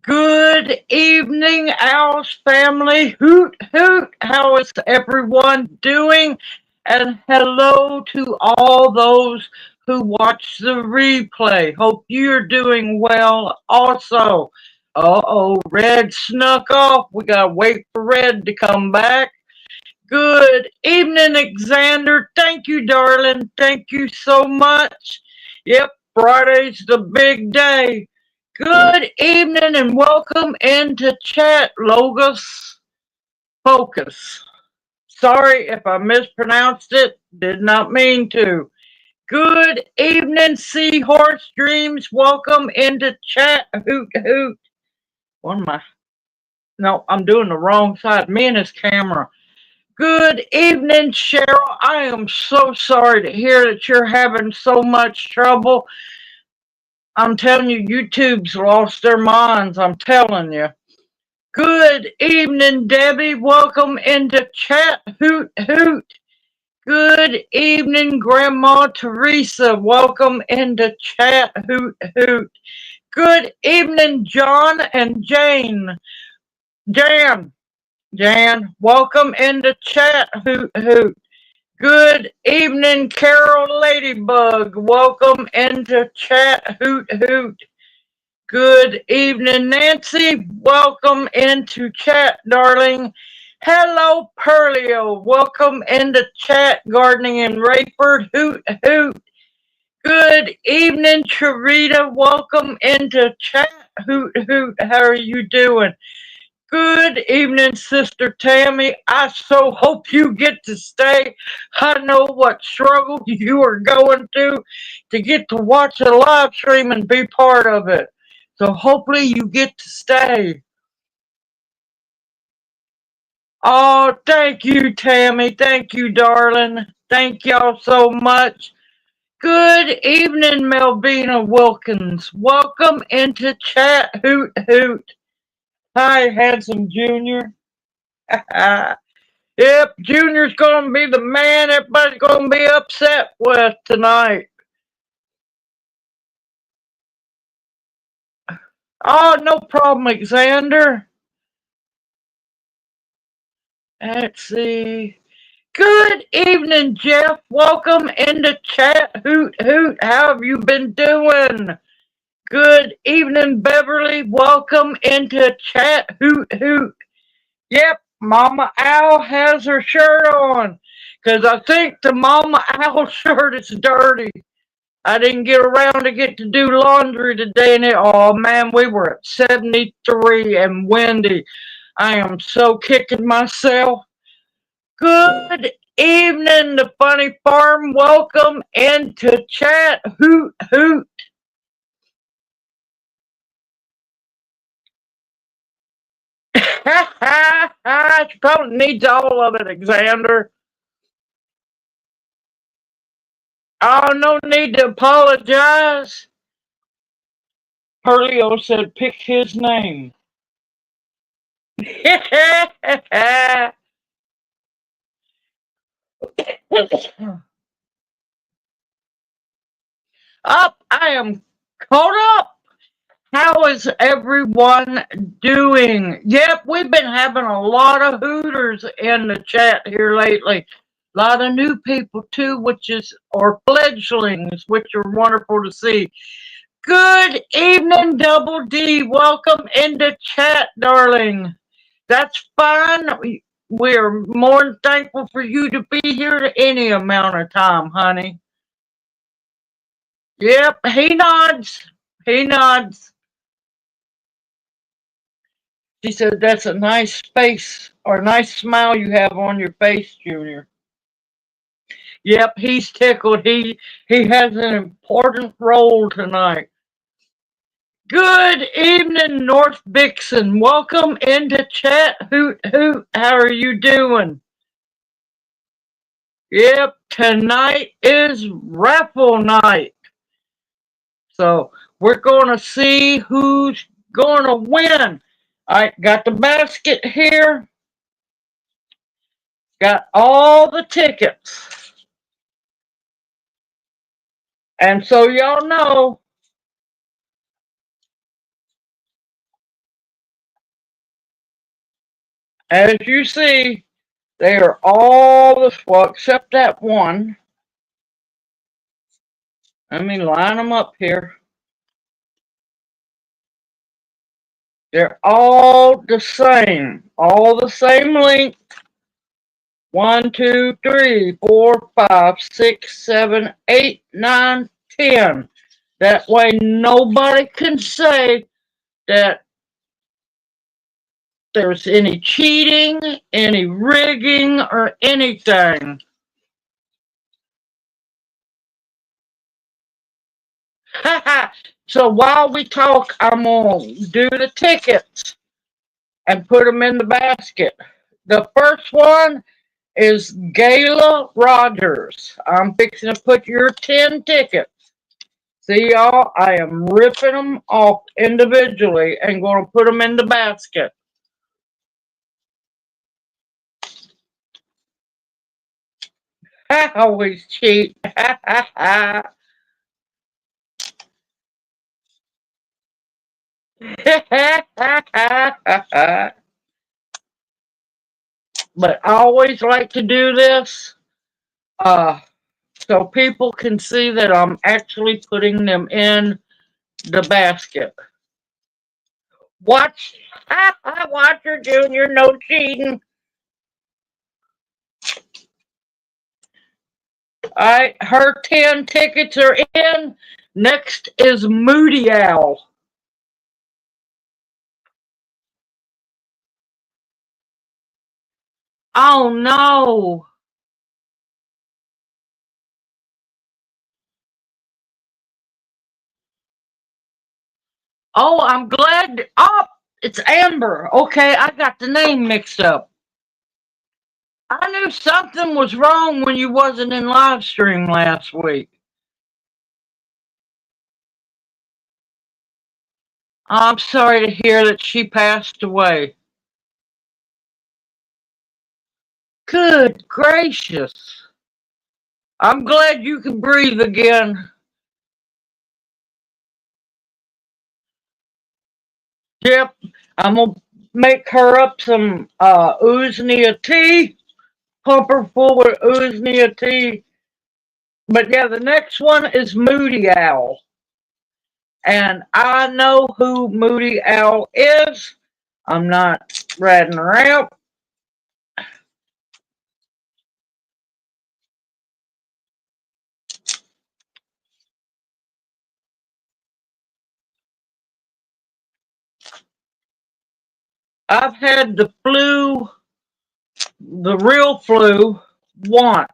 Good evening, Owls family. Hoot, hoot. How is everyone doing? And hello to all those who watch the replay. Hope you're doing well also. Red snuck off. We gotta wait for Red to come back. Good evening, Alexander. Thank you, darling. Thank you so much. Yep, Friday's the big day. Good evening and welcome into chat, Logos Focus. Sorry if I mispronounced it, did not mean to. Good evening, Seahorse Dreams. Welcome into chat. Hoot hoot. What am I? No, I'm doing the wrong side. Me and his camera. Good evening, Cheryl. I am so sorry to hear that you're having so much trouble. I'm telling you, YouTube's lost their minds. I'm telling you. Good evening, Debbie. Welcome into chat. Hoot, hoot. Good evening, Grandma Teresa. Welcome into chat. Hoot, hoot. Good evening, John and Jane. Jan, welcome into chat. Hoot, hoot. Good evening, Carol Ladybug. Welcome into chat. Hoot, hoot. Good evening, Nancy. Welcome into chat, darling. Hello, Perlio. Welcome into chat, Gardening in Rayford. Hoot, hoot. Good evening, Charita. Welcome into chat. Hoot, hoot. How are you doing? Good evening, Sister Tammy. I so hope you get to stay. I know what struggle you are going through to get to watch a live stream and be part of it. So hopefully you get to stay. Oh, thank you, Tammy. Thank you, darling. Thank y'all so much. Good evening, Melvina Wilkins. Welcome into chat. Hoot, hoot. Hi, Handsome Junior. Yep, Junior's going to be the man everybody's going to be upset with tonight. Oh, no problem, Alexander. Let's see. Good evening, Jeff. Welcome into chat. Hoot, hoot. How have you been doing? Good evening, Beverly. Welcome into chat. Hoot, hoot. Yep, Mama Owl has her shirt on. Because I think the Mama Owl shirt is dirty. I didn't get around to get to do laundry today, and oh man, we were at 73 and windy. I am so kicking myself. Good evening, the Funny Farm. Welcome into chat. Hoot, hoot. She probably needs all of it, Alexander. Oh, no need to apologize. Perlio said pick his name. Up, I am caught up. How is everyone doing? Yep, we've been having a lot of hooters in the chat here lately. A lot of new people too, or fledglings, which are wonderful to see. Good evening, Double D. Welcome into chat, darling. That's fine. We're more than thankful for you to be here at any amount of time, honey. Yep, he nods. He nods. She said, that's a nice face or nice smile you have on your face, Junior. Yep, he's tickled. He has an important role tonight. Good evening, North Vixen. Welcome into chat. Hoot, hoot. How are you doing? Yep, tonight is Raffle night. So we're going to see who's going to win. I got the basket here. Got all the tickets. And so y'all know, As you see, they are all this, well, except that one. Let me line them up here. They're all the same length. 1, 2, 3, 4, 5, 6, 7, 8, 9, 10. That way nobody can say that there's any cheating, any rigging, or anything. So while we talk, I'm going to do the tickets and put them in the basket. The first one is Gayla Rogers. I'm fixing to put your 10 tickets. See, y'all, I am ripping them off individually and going to put them in the basket. I always cheat. But I always like to do this so people can see that I'm actually putting them in the basket. Watch, watch her, Junior, no cheating. All right, her 10 tickets are in. Next is Moody Owl. Oh no. Oh, I'm glad. Oh, it's Amber. Okay, I got the name mixed up. I knew something was wrong when you wasn't in live stream last week. I'm sorry to hear that she passed away. Good gracious. I'm glad you can breathe again. Yep, I'm gonna make her up some Uznia tea, pump her full with Uznia tea. But yeah, the next one is Moody Owl. And I know who Moody Owl is. I'm not ratting her out. I've had the flu, the real flu, once.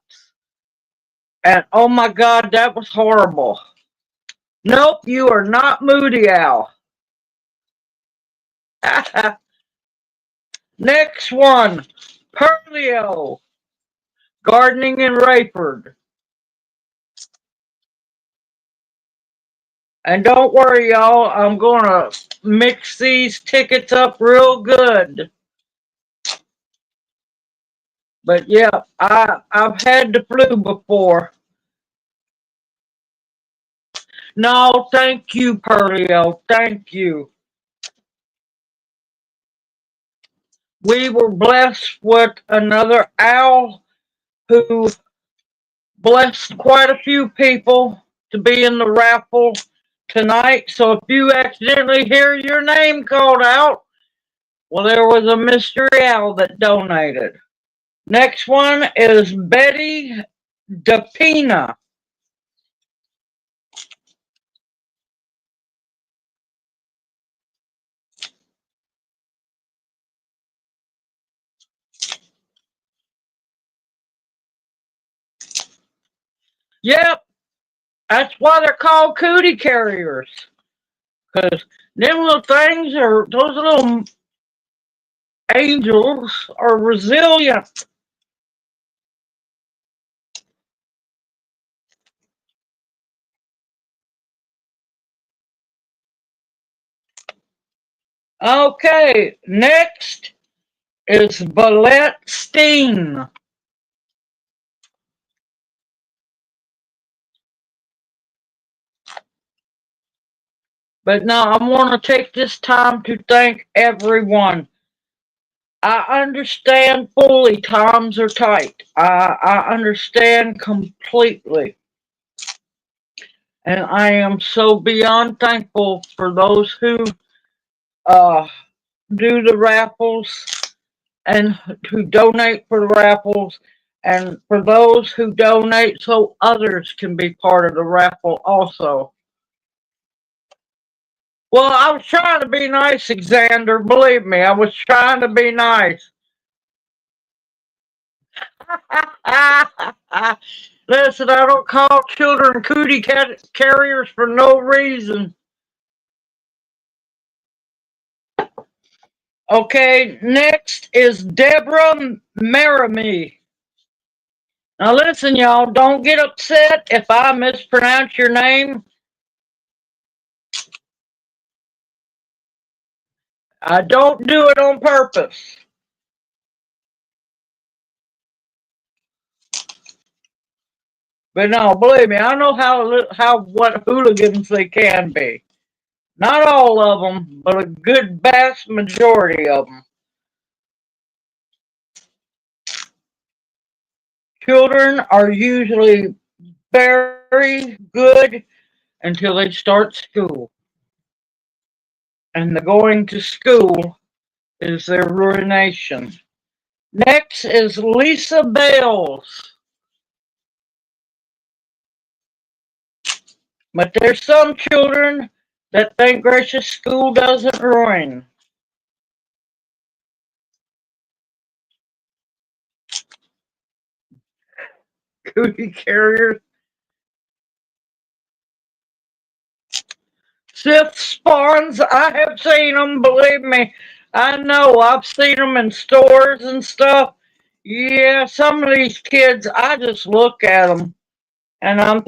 And oh my God, that was horrible. Nope, you are not Moody Owl. Next one, Perlio, gardening in Rayford. And don't worry, y'all, I'm going to mix these tickets up real good. But yeah, I've had the flu before. No, thank you, Perlio. Thank you. We were blessed with another owl who blessed quite a few people to be in the raffle tonight. So if you accidentally hear your name called out, well, there was a mystery owl that donated. Next one is Betty DePina. Yep, that's why they're called cootie carriers. Because them little things are, those little angels are resilient. Okay, next is Balette Steen. But now I want to take this time to thank everyone. I understand fully times are tight. I understand completely. And I am so beyond thankful for those who uh, do the raffles and who donate for the raffles, and for those who donate so others can be part of the raffle also. Well, I was trying to be nice, Xander. Believe me, I was trying to be nice. Listen, I don't call children cootie carriers for no reason. Okay, next is Deborah Merrimee. Now listen, y'all, don't get upset if I mispronounce your name. I don't do it on purpose. But no, believe me, I know how what hooligans they can be. Not all of them, but a good vast majority of them. Children are usually very good until they start school. And the going to school is their ruination. Next is Lisa Bales. But there's some children that thank gracious school doesn't ruin. Cootie carriers. Sith spawns, I have seen them, believe me. I know, I've seen them in stores and stuff. Yeah, some of these kids, I just look at them and I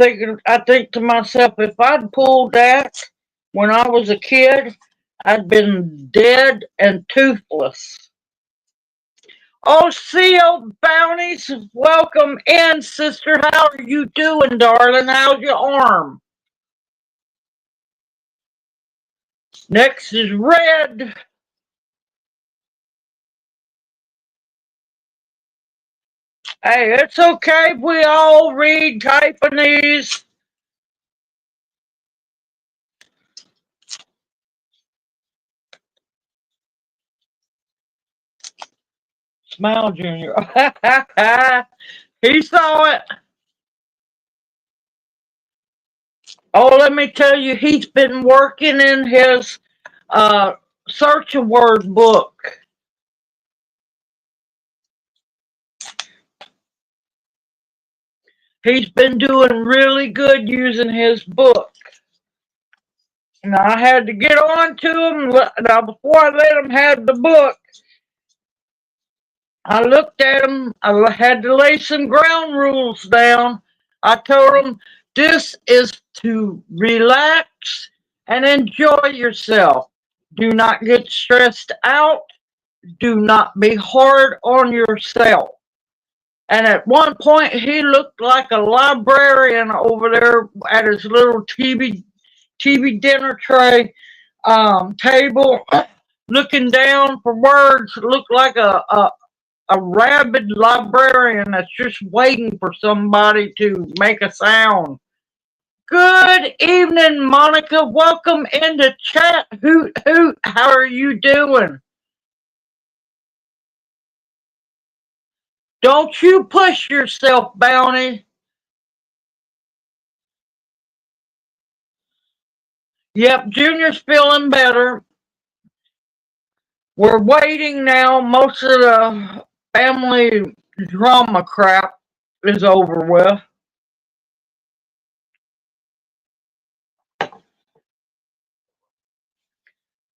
think to myself, if I'd pulled that when I was a kid, I'd been dead and toothless. Oh, CO Bounties, welcome in, sister. How are you doing, darling? How's your arm? Next is Red. Hey, it's okay. We all read Japanese. Smile, Junior. He saw it. Oh, let me tell you, he's been working in his uh, search a word book. He's been doing really good using his book. Now, I had to get on to him. Now, before I let him have the book, I looked at him. I had to lay some ground rules down. I told him this is to relax and enjoy yourself. Do not get stressed out. Do not be hard on yourself. And at one point, he looked like a librarian over there at his little TV dinner tray table, looking down for words. Looked like a rabid librarian that's just waiting for somebody to make a sound. Good evening, Monica. Welcome into chat. Hoot hoot. How are you doing? Don't you push yourself, Bounty. Yep, Junior's feeling better. We're waiting now. Most of the family drama crap is over with.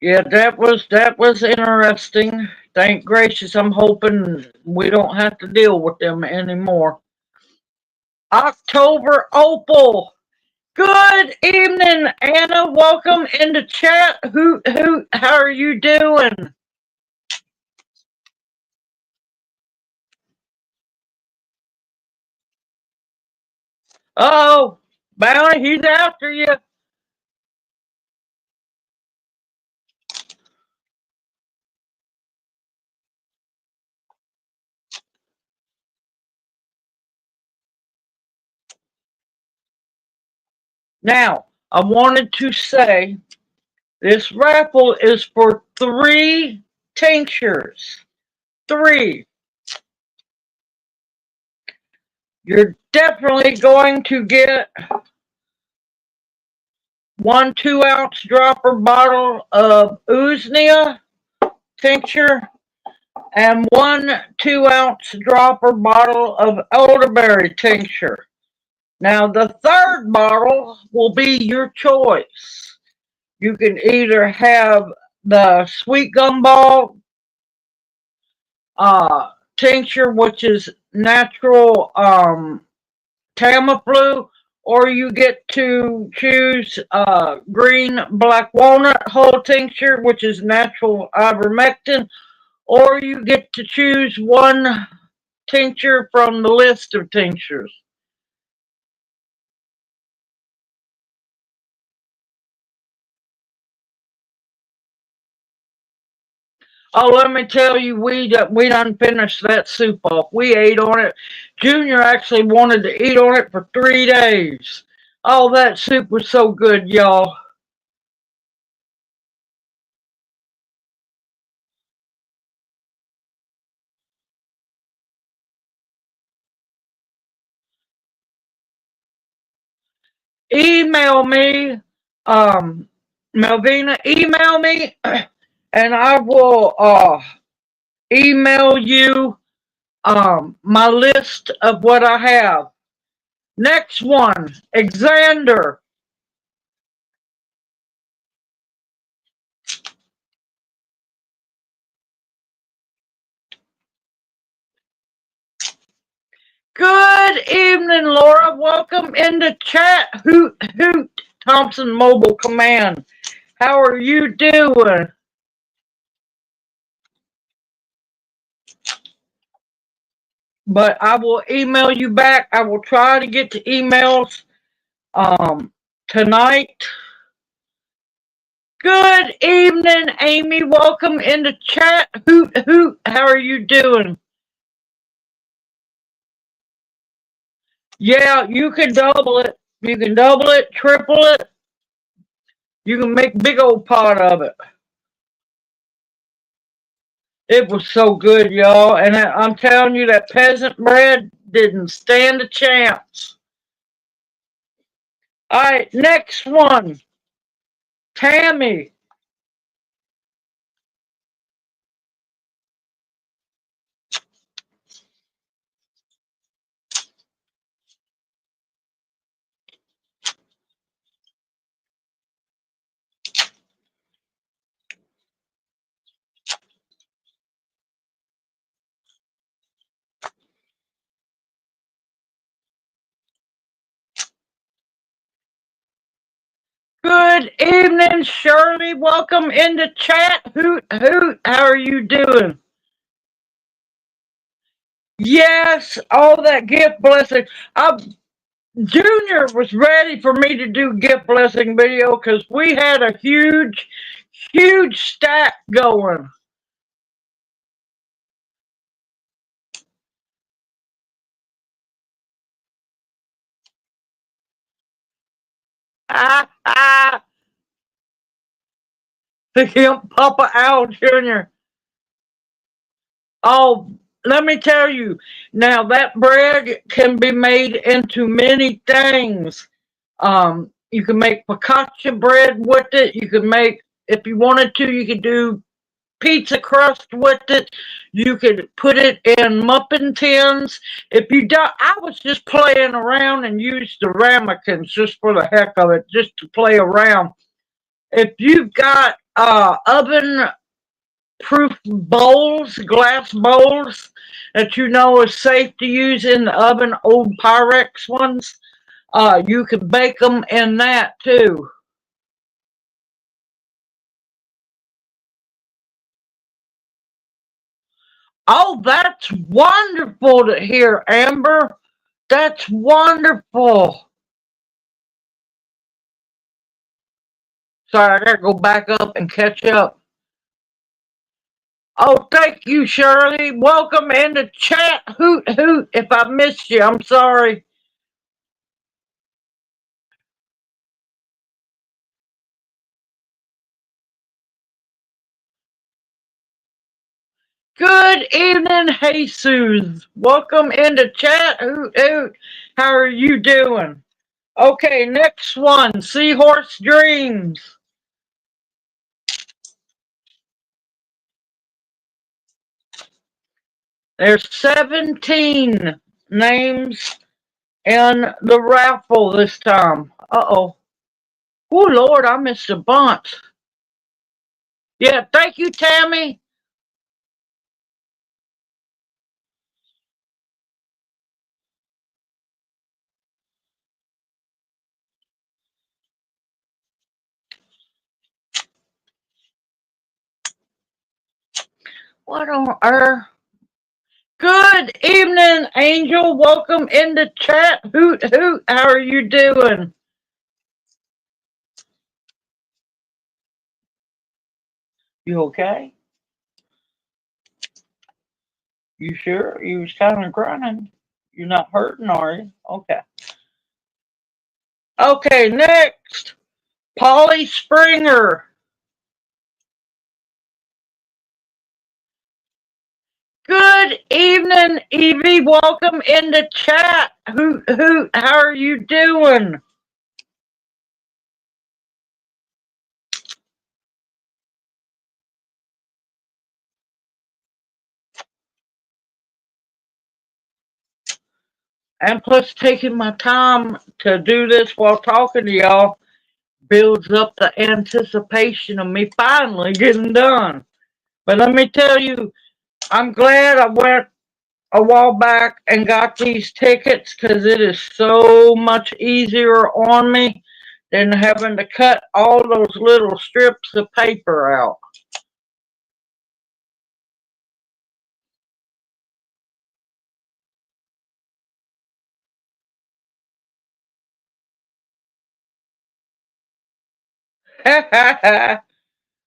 Yeah, that was interesting. Thank gracious, I'm hoping we don't have to deal with them anymore. October Opal. Good evening, Anna. Welcome into chat. Hoot hoot. How are you doing? Oh, Bounty, he's after you. Now, I wanted to say this raffle is for 3 tinctures. 3. You're definitely going to get 1 2-ounce dropper bottle of Usnea tincture and 1 2-ounce dropper bottle of elderberry tincture. Now, the third bottle will be your choice. You can either have the sweet gumball tincture, which is natural Tamiflu, or you get to choose green black walnut whole tincture, which is natural ivermectin, or you get to choose one tincture from the list of tinctures. Oh, let me tell you, we done finished that soup off. We ate on it. Junior actually wanted to eat on it for 3 days. Oh, that soup was so good, y'all. Email me, Melvina, email me, and I will email you my list of what I have. Next one, Xander. Good evening, Laura. Welcome into chat. Hoot, hoot, Thompson Mobile Command. How are you doing? But I will email you back. I will try to get to emails tonight. Good evening, Amy. Welcome into chat. Hoot, hoot. How are you doing? Yeah, you can double it. You can double it, triple it. You can make big old pot of it. It was so good, y'all. And I'm telling you, that peasant bread didn't stand a chance. All right, next one. Tammy. Good evening, Shirley. Welcome into chat. Hoot, hoot. How are you doing? Yes, all that gift blessing. Junior was ready for me to do gift blessing video because we had a huge, huge stack going. Him, Papa Al Jr. Oh, let me tell you. Now that bread can be made into many things. You can make focaccia bread with it. You can make, if you wanted to, you could do pizza crust with it. You could put it in muffin tins. If you don't, I was just playing around and used the ramekins just for the heck of it, just to play around. If you've got oven proof bowls, glass bowls that you know is safe to use in the oven, old Pyrex ones, you can bake them in that too. Oh, that's wonderful to hear, Amber. That's wonderful. Sorry, I gotta go back up and catch up. Oh, thank you, Shirley. Welcome into chat. Hoot, hoot. If I missed you, I'm sorry. Good evening, Jesus. Welcome into chat. Hoot hoot. How are you doing? Okay, next one. Seahorse Dreams. There's 17 names in the raffle this time. Uh-oh. Oh, Lord, I missed a bunch. Yeah, thank you, Tammy. What on earth? Good evening, Angel. Welcome into chat. Hoot hoot. How are you doing? You okay? You sure? You was kind of grunting. You're not hurting, are you? Okay. Okay, next. Polly Springer. Good evening, Evie. Welcome into chat. Hoot hoot. How are you doing? And plus, taking my time to do this while talking to y'all builds up the anticipation of me finally getting done. But let me tell you, I'm glad I went a while back and got these tickets because it is so much easier on me than having to cut all those little strips of paper out.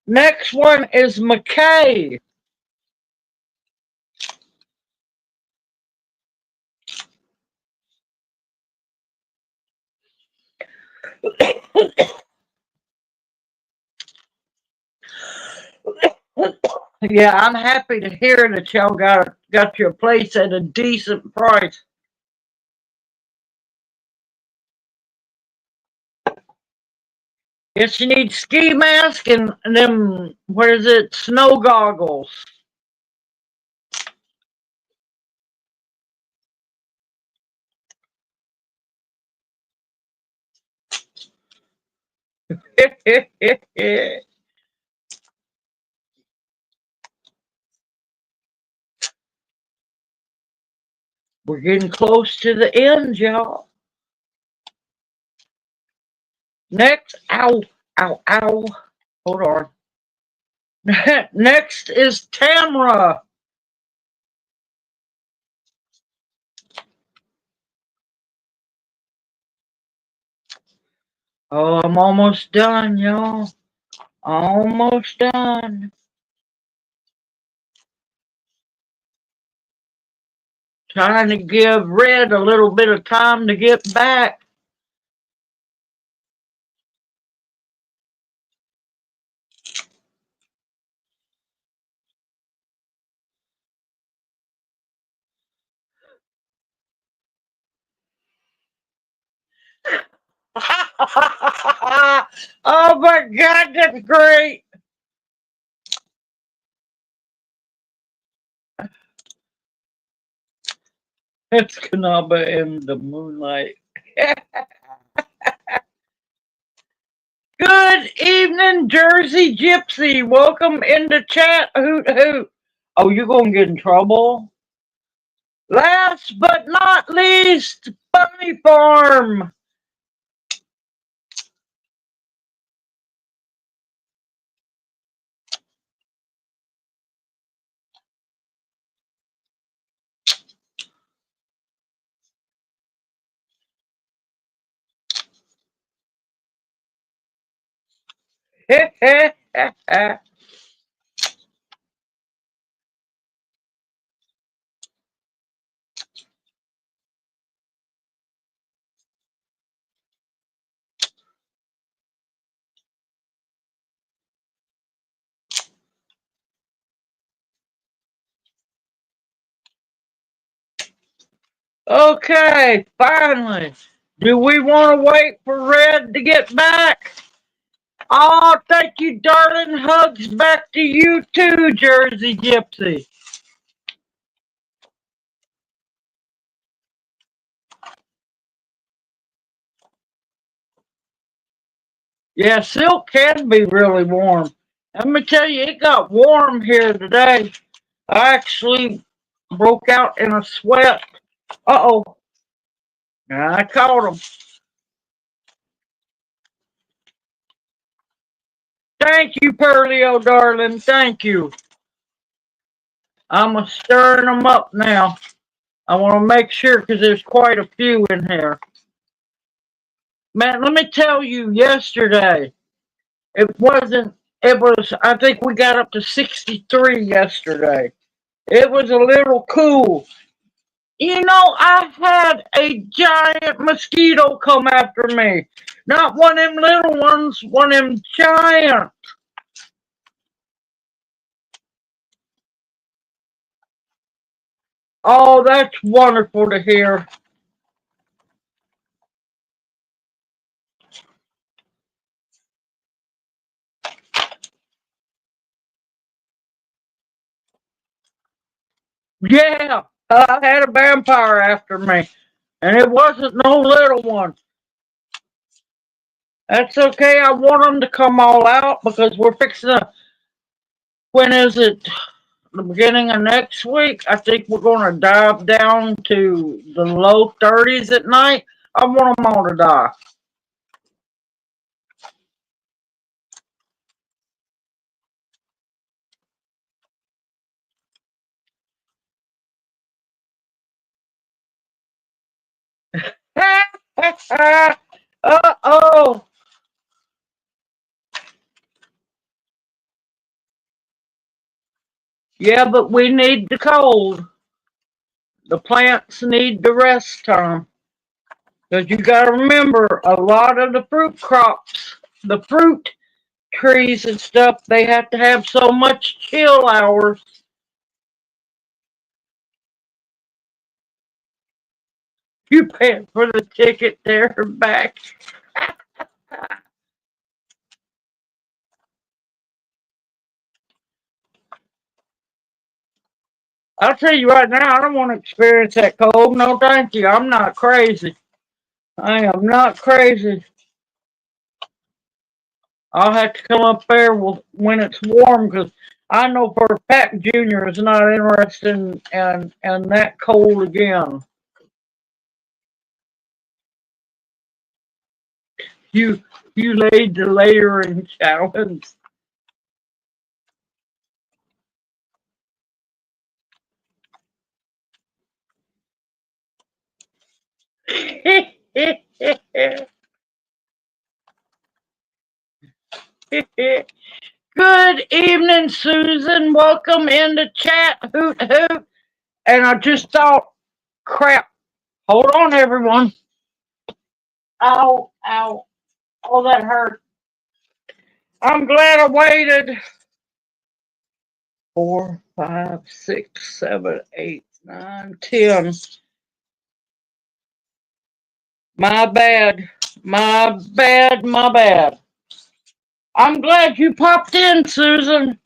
Next one is McKay. Yeah, I'm happy to hear that y'all got your place at a decent price. Yes, you need ski mask and them, what is it, snow goggles. We're getting close to the end, y'all. Next, ow, ow, ow. Hold on. Next is Tamra. Oh, I'm almost done, y'all. Almost done. Trying to give Red a little bit of time to get back. Oh my God, that's great. It's Kanaba in the moonlight. Good evening, Jersey Gypsy. Welcome into chat. Hoot hoot. Oh, you're gonna get in trouble. Last but not least, Bunny Farm. Okay, finally. Do we want to wait for Red to get back? Oh, thank you, darling. Hugs back to you too, Jersey Gypsy. Yeah, silk can be really warm. Let me tell you, it got warm here today. I actually broke out in a sweat. Uh-oh. I caught him. Thank you, Pearlio, darling. Thank you. I'm stirring them up now. I want to make sure because there's quite a few in here. Man, let me tell you, yesterday, it wasn't, it was, I think we got up to 63 yesterday. It was a little cool. You know, I had a giant mosquito come after me. Not one of them little ones, one of them giant. Oh, that's wonderful to hear. Yeah, I had a vampire after me, and it wasn't no little one. That's okay. I want them to come all out because we're fixing to. When is it? The beginning of next week. I think we're going to dive down to the low 30s at night. I want them all to die. Uh-oh. Yeah, but we need the cold. The plants need the rest time. Because you got to remember, a lot of the fruit crops, the fruit trees and stuff, they have to have so much chill hours. You pay for the ticket there and back. I'll tell you right now, I don't want to experience that cold. No, thank you. I'm not crazy. I am not crazy. I'll have to come up there when it's warm because I know for a fact Junior is not interested in that cold again. You you laid the layering challenge. Good evening, Susan. Welcome in the chat. Hoot hoot. And I just thought, crap. Hold on, everyone. Ow, ow. Oh, that hurt. I'm glad I waited. 4, 5, 6, 7, 8, 9, 10. My bad. My bad. My bad. I'm glad you popped in, Susan.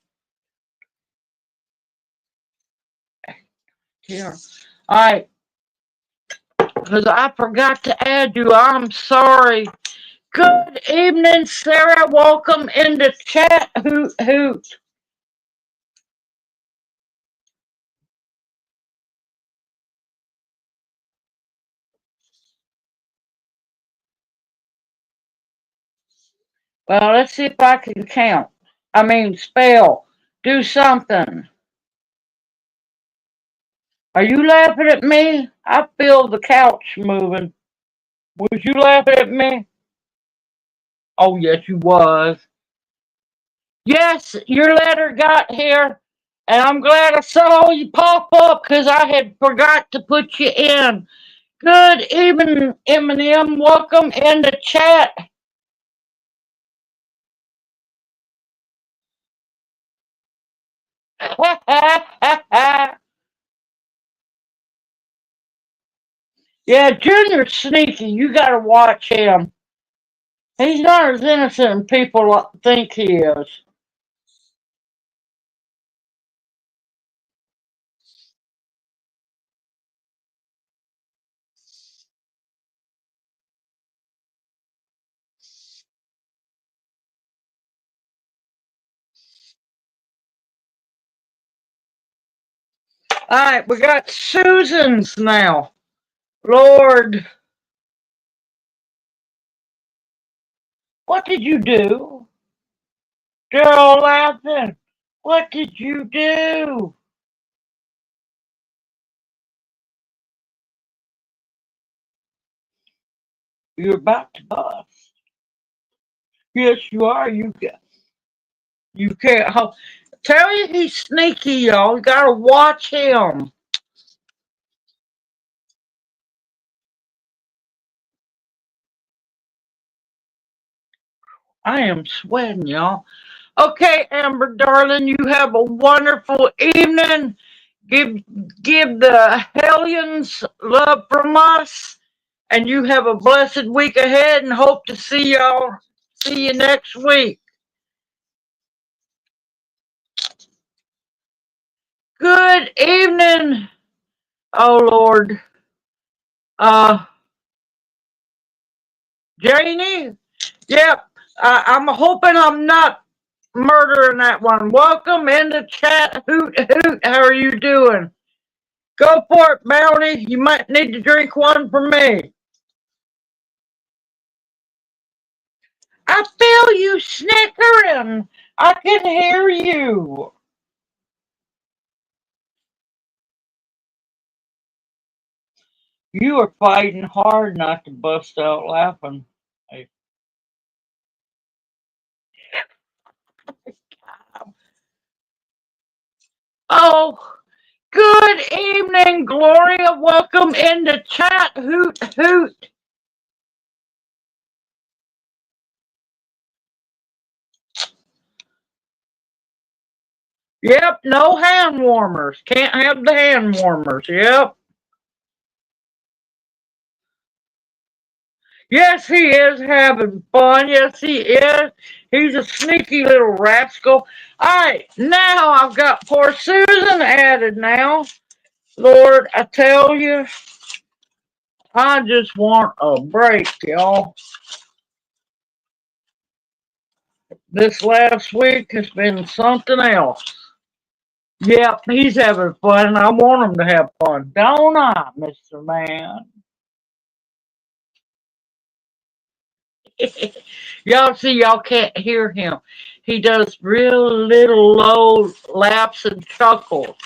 Here. All right. Because I forgot to add you. I'm sorry. Good evening, Sarah. Welcome in the chat. Hoot, hoot. Well, let's see if I can count. I mean, spell. Do something. Are you laughing at me? I feel the couch moving. Was you laughing at me? Oh, yes, you was. Yes, your letter got here, and I'm glad I saw you pop up because I had forgot to put you in. Good evening, Eminem. Welcome in the chat. Yeah, Junior's sneaky. You gotta watch him. He's not as innocent as people think he is. Alright, we got Susan's now. Lord, what did you do? Girl laughing. What did you do? You're about to bust. Yes, you are. You can't. Tell you he's sneaky, y'all. You gotta watch him. I am sweating, y'all. Okay, Amber, darling, you have a wonderful evening. Give give the hellions love from us, and you have a blessed week ahead. And hope to see you next week. Good evening. Oh Lord, uh, Janie. Yep. I'm hoping I'm not murdering that one. Welcome in the chat. Hoot hoot. How are you doing? Go for it, Bounty. You might need to drink one for me. I feel you snickering. I can hear you. You are fighting hard not to bust out laughing. Hey. Oh, good evening, Gloria. Welcome in the chat. Hoot hoot. Yep, no hand warmers. Can't have the hand warmers. Yep. Yes, he is having fun. Yes, he is. He's a sneaky little rascal. All right, now I've got poor Susan added now. Lord, I tell you, I just want a break, y'all. This last week has been something else. Yep, he's having fun, and I want him to have fun, don't I, Mr. Man? Y'all see, y'all can't hear him. He does real little low laughs and chuckles.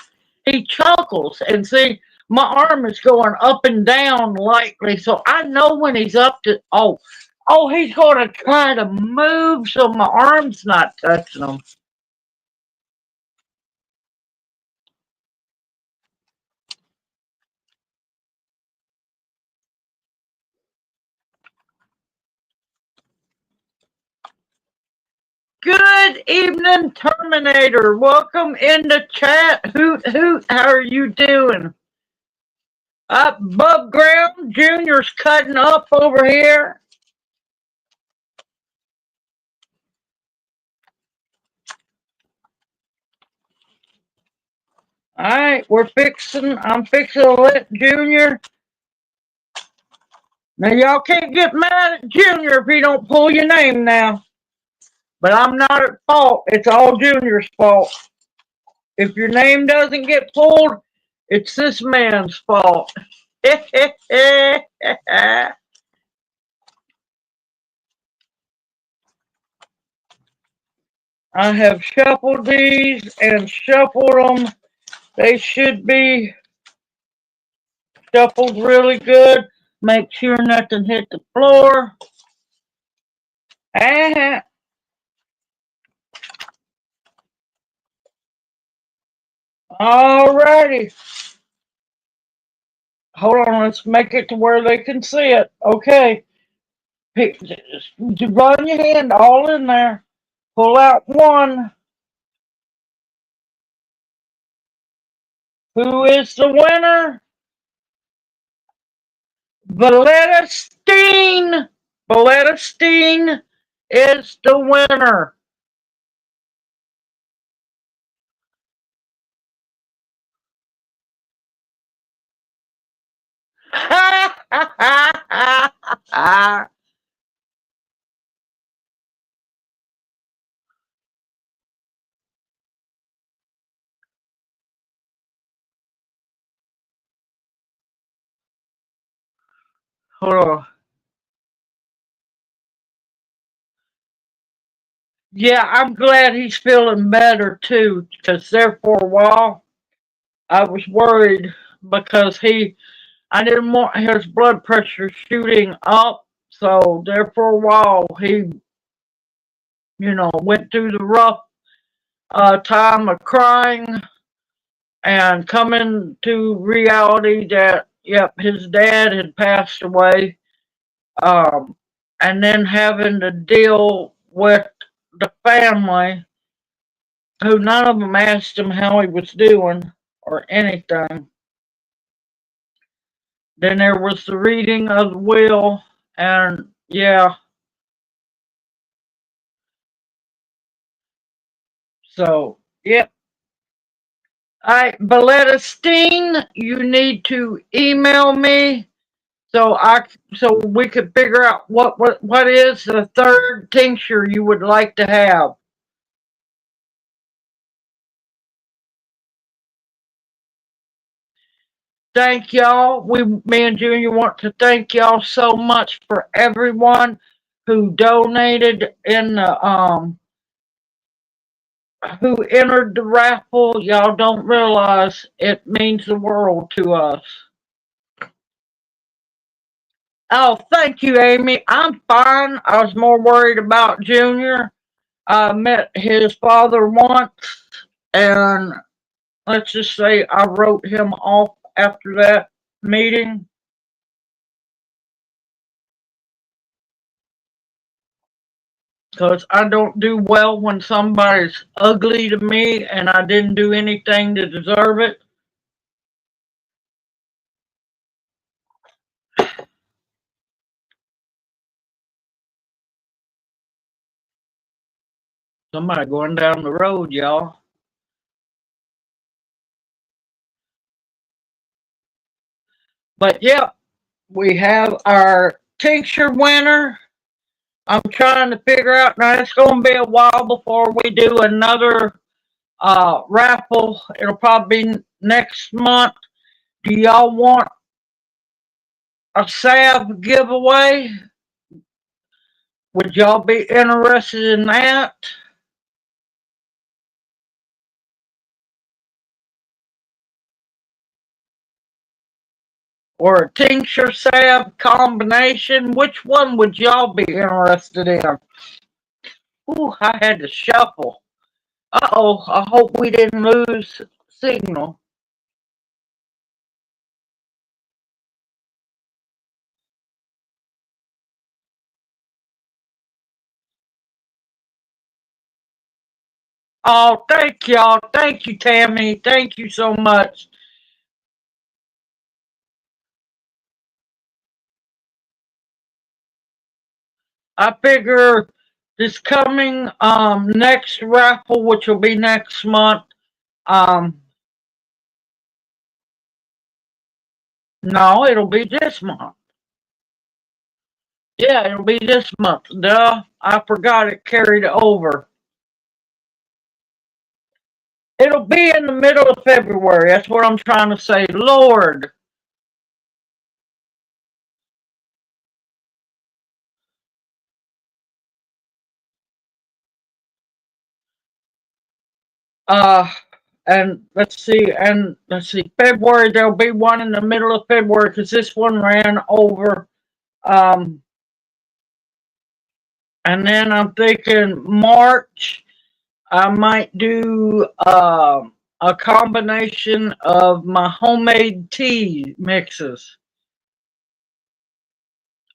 He chuckles, and see, my arm is going up and down lightly, so I know when he's up to, he's going to try to move so my arm's not touching him. Good evening, Terminator. Welcome in the chat. Hoot hoot. How are you doing? Up above ground, Junior's cutting up over here. All right, I'm fixing to let Junior. Now, y'all can't get mad at Junior if he don't pull your name now. But I'm not at fault. It's all Junior's fault. If your name doesn't get pulled, it's this man's fault. I have shuffled these and shuffled them. They should be shuffled really good. Make sure nothing hit the floor. And alrighty. Hold on, let's make it to where they can see it. Okay. Run your hand all in there. Pull out one. Who is the winner? Valetta Steen is the winner. Hold on. Yeah, I'm glad he's feeling better too, because there for a while I was worried because I didn't want his blood pressure shooting up. So there for a while he, went through the rough time of crying and coming to reality that, yep, his dad had passed away. Um, and then having to deal with the family, who none of them asked him how he was doing or anything. Then there was the reading of the will, and yeah, so, yep. All right, Valetta Steen, you need to email me so we could figure out what is the third tincture you would like to have. Thank y'all. Me and Junior want to thank y'all so much for everyone who donated in the who entered the raffle. Y'all don't realize it means the world to us. Oh, thank you, Amy. I'm fine. I was more worried about Junior. I met his father once, and let's just say I wrote him off after that meeting because I don't do well when somebody's ugly to me and I didn't do anything to deserve it. Somebody going down the road, y'all. But yeah, we have our tincture winner. I'm trying to figure out now. It's going to be a while before we do another raffle. It'll probably be next month. Do y'all want a salve giveaway? Would y'all be interested in that? Or a tincture salve combination? Which one would y'all be interested in? Ooh, I had to shuffle. Uh-oh, I hope we didn't lose signal. Oh, thank y'all. Thank you, Tammy. Thank you so much. I figure this coming next raffle, which will be next month, um no, it'll be this month. Yeah, it'll be this month. Duh, I forgot it carried over. It'll be in the middle of February. That's what I'm trying to say. Lord. Uh let's see, February, there'll be one in the middle of February because this one ran over. Um and then I'm thinking March, I might do a combination of my homemade tea mixes.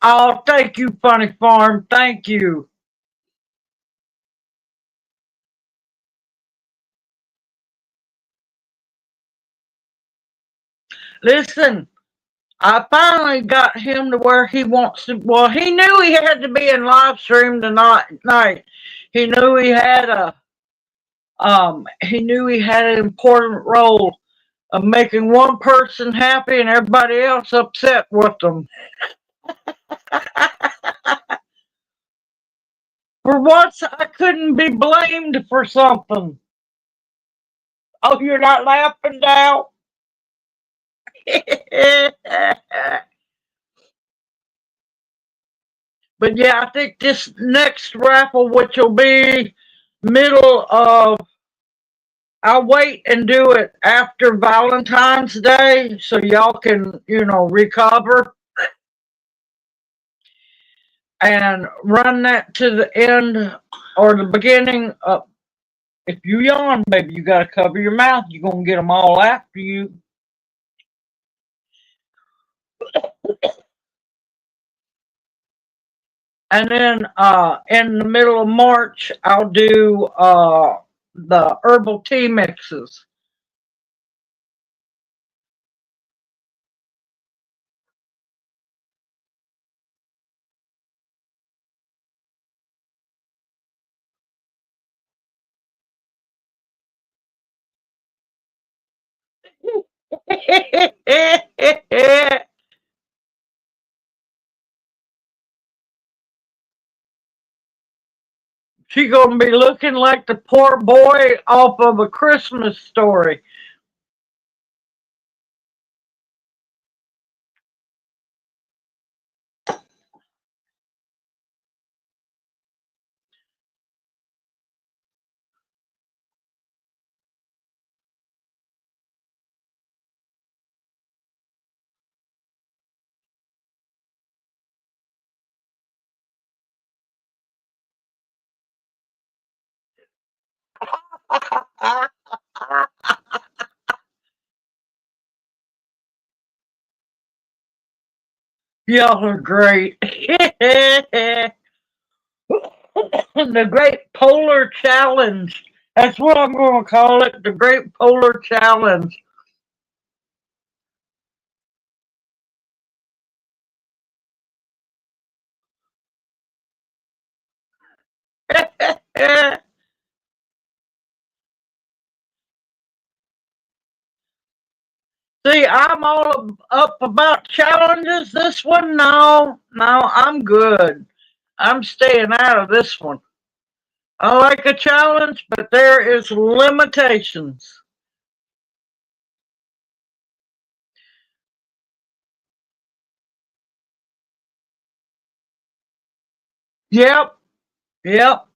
Oh, thank you, Funny Farm. Thank you. Listen, I finally got him to where he wants to. Well, he knew he had to be in live stream tonight. He knew he had a. He knew he had an important role of making one person happy and everybody else upset with them. For once, I couldn't be blamed for something. Oh, you're not laughing now? But yeah, I think this next raffle, which will be middle of, I'll wait and do it after Valentine's Day so y'all can, recover and run that to the end or the beginning of. If you yawn, baby, you got to cover your mouth. You're going to get them all after you. And then in the middle of March, I'll do the herbal tea mixes. She gonna be looking like the poor boy off of A Christmas Story. Y'all are great. The Great Polar Challenge. That's what I'm gonna call it. The Great Polar Challenge. See, I'm all up about challenges. This one, no, I'm good. I'm staying out of this one. I like a challenge, but there is limitations. Yep, yep.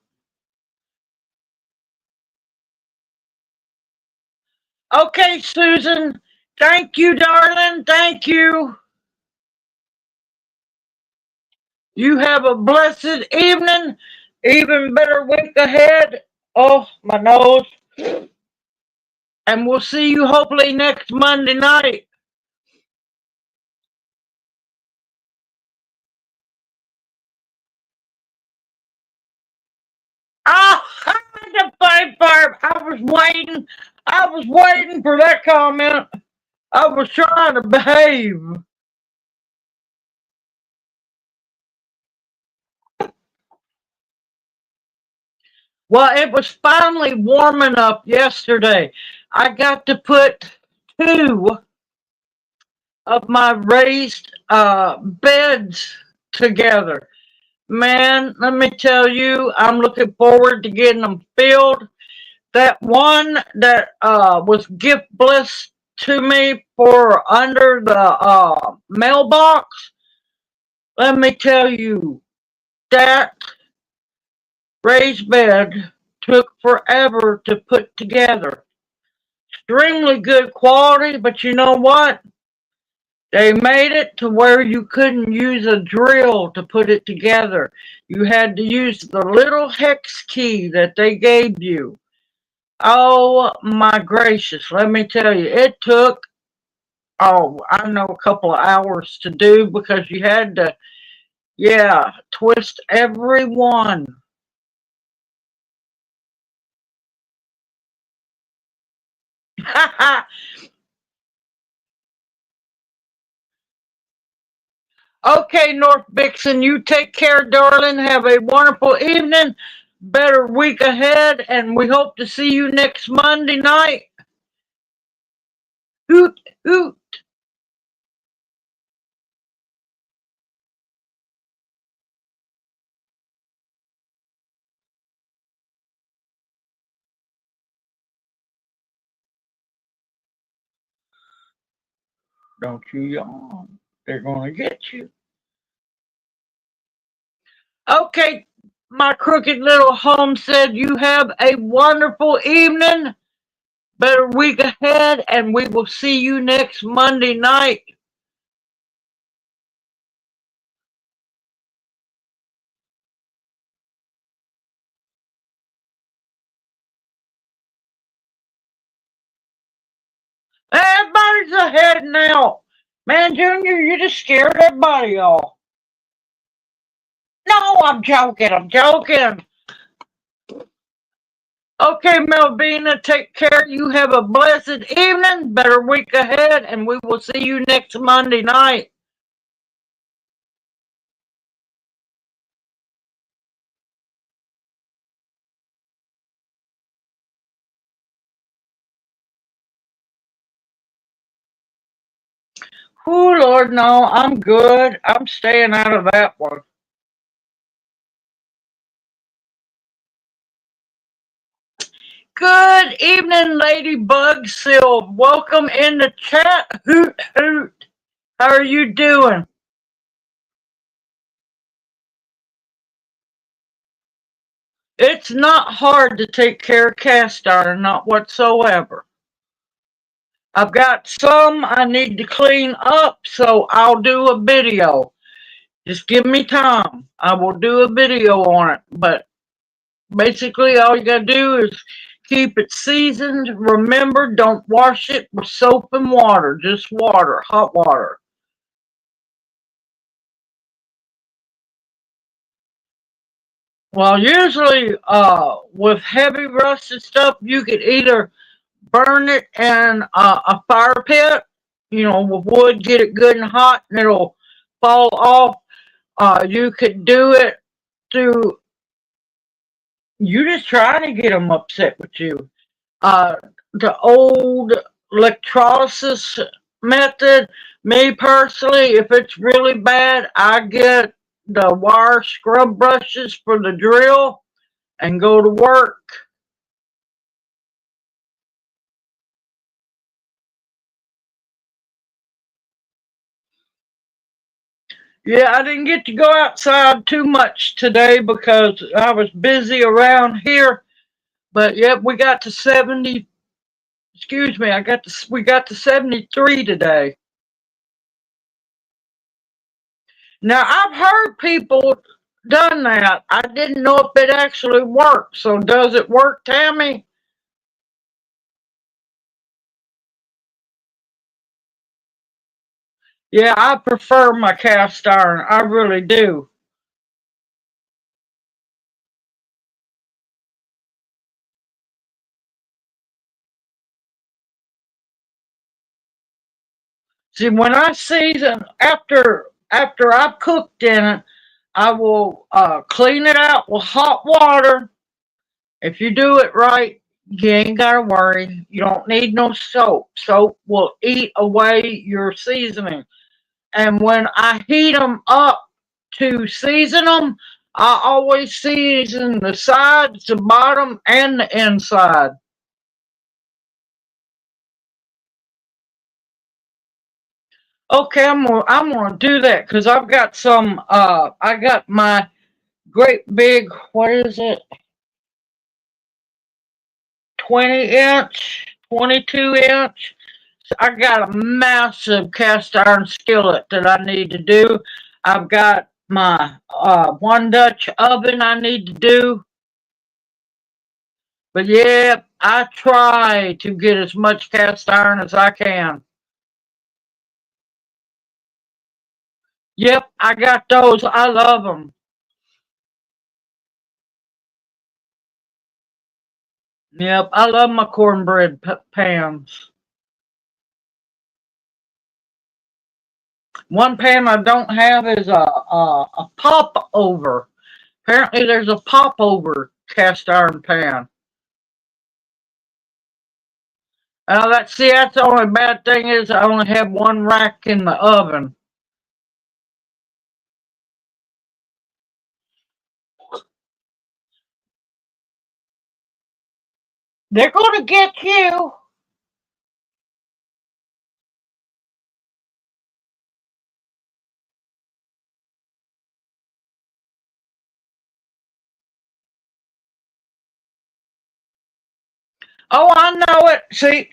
Okay, Susan. Thank you, darling. Thank you. You have a blessed evening. Even better week ahead. Oh, my nose. And we'll see you hopefully next Monday night. Oh, the funny part. I was waiting for that comment. I was trying to behave. Well, it was finally warming up yesterday. I got to put two of my raised beds together. Man, let me tell you, I'm looking forward to getting them filled. That one that was gift blessed to me for under the mailbox, let me tell you, that raised bed took forever to put together. Extremely good quality, but you know what? They made it to where you couldn't use a drill to put it together. You had to use the little hex key that they gave you. Oh my gracious, let me tell you, it took, I know, a couple of hours to do because you had to, yeah, twist every one. Okay, North Vixen, you take care, darling. Have a wonderful evening. Better week ahead, and we hope to see you next Monday night. Hoot, hoot. Don't you yawn. They're going to get you. Okay, my crooked little homestead, you have a wonderful evening. Better week ahead, and we will see you next Monday night. Everybody's ahead now. Man, Junior, you just scared everybody off. No, I'm joking. I'm joking. Okay, Melvina, take care. You have a blessed evening. Better week ahead, and we will see you next Monday night. Oh, Lord, no, I'm good. I'm staying out of that one. Good evening, Ladybug Sil. Welcome in the chat. Hoot, hoot. How are you doing? It's not hard to take care of cast iron, not whatsoever. I've got some I need to clean up, so I'll do a video. Just give me time. I will do a video on it. But basically, all you gotta do is keep it seasoned. Remember, don't wash it with soap and water, just water, hot water. Well, usually, with heavy rusted stuff, you could either burn it in a fire pit, with wood, get it good and hot, and it'll fall off. You could do it through, you just try to get them upset with you. The old electrolysis method, me personally, if it's really bad, I get the wire scrub brushes for the drill and go to work. Yeah, I didn't get to go outside too much today because I was busy around here. But yep, we got to 70. Excuse me, we got to 73 today. Now I've heard people done that. I didn't know if it actually worked. So does it work, Tammy? Yeah, I prefer my cast iron. I really do. See, when I season after I've cooked in it, I will clean it out with hot water. If you do it right, you ain't gotta worry. You don't need no soap. Soap will eat away your seasoning. And when I heat them up to season them, I always season the sides, the bottom, and the inside. Okay, I'm gonna do that because I've got some. I got my great big. What is it? 20 inch, 22 inch. I got a massive cast iron skillet that I need to do. I've got my one Dutch oven I need to do. But yeah, I try to get as much cast iron as I can. Yep, I got those. I love them. Yep, I love my cornbread pans. One pan I don't have is a pop over. Apparently there's a pop over cast iron pan. That's the only bad thing is I only have one rack in the oven. They're going to get you. Oh, I know it. See.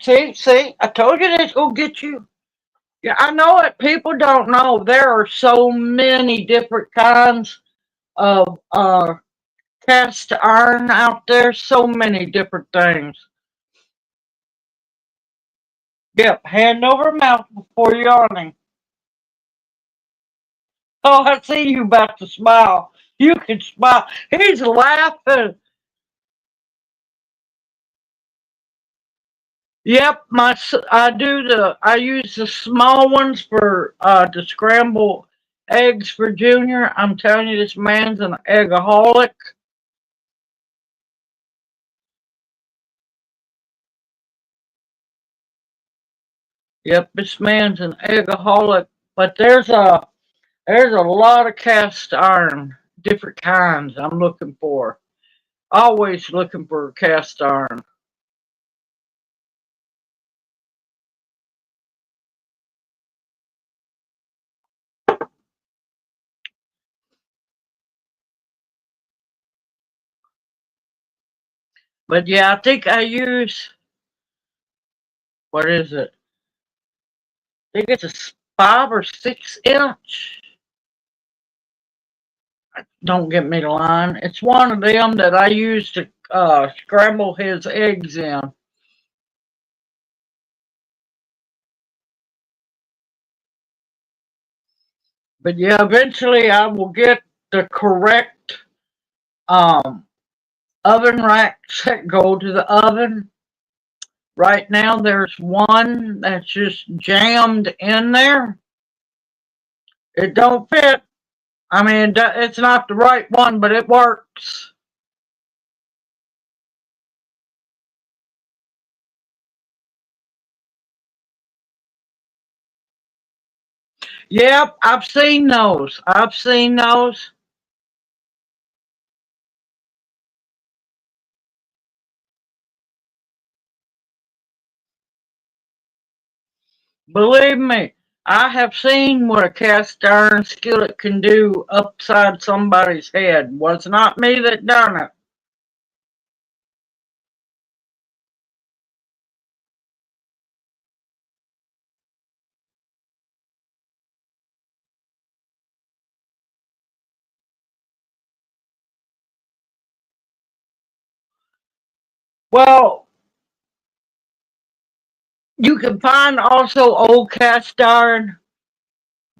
I told you this going to get you. Yeah, I know it. People don't know. There are so many different kinds of cast iron out there. So many different things. Yep, hand over mouth before yawning. Oh, I see you about to smile. You can smile. He's laughing. Yep, I use the small ones for to scramble eggs for Junior. I'm telling you, this man's an eggaholic. Yep, this man's an eggaholic. But there's a lot of cast iron, different kinds I'm looking for. Always looking for cast iron. But yeah, I think I use, what is it? I think it's a 5 or 6 inch. Don't get me the line. It's one of them that I use to scramble his eggs in. But yeah, eventually I will get the correct um, oven racks that go to the oven. Right now, there's one that's just jammed in there. It don't fit. I mean, it's not the right one, but it works. Yep, I've seen those. I've seen those. Believe me, I have seen what a cast iron skillet can do upside somebody's head. Was not me that done it. Well, you can find also old cast iron.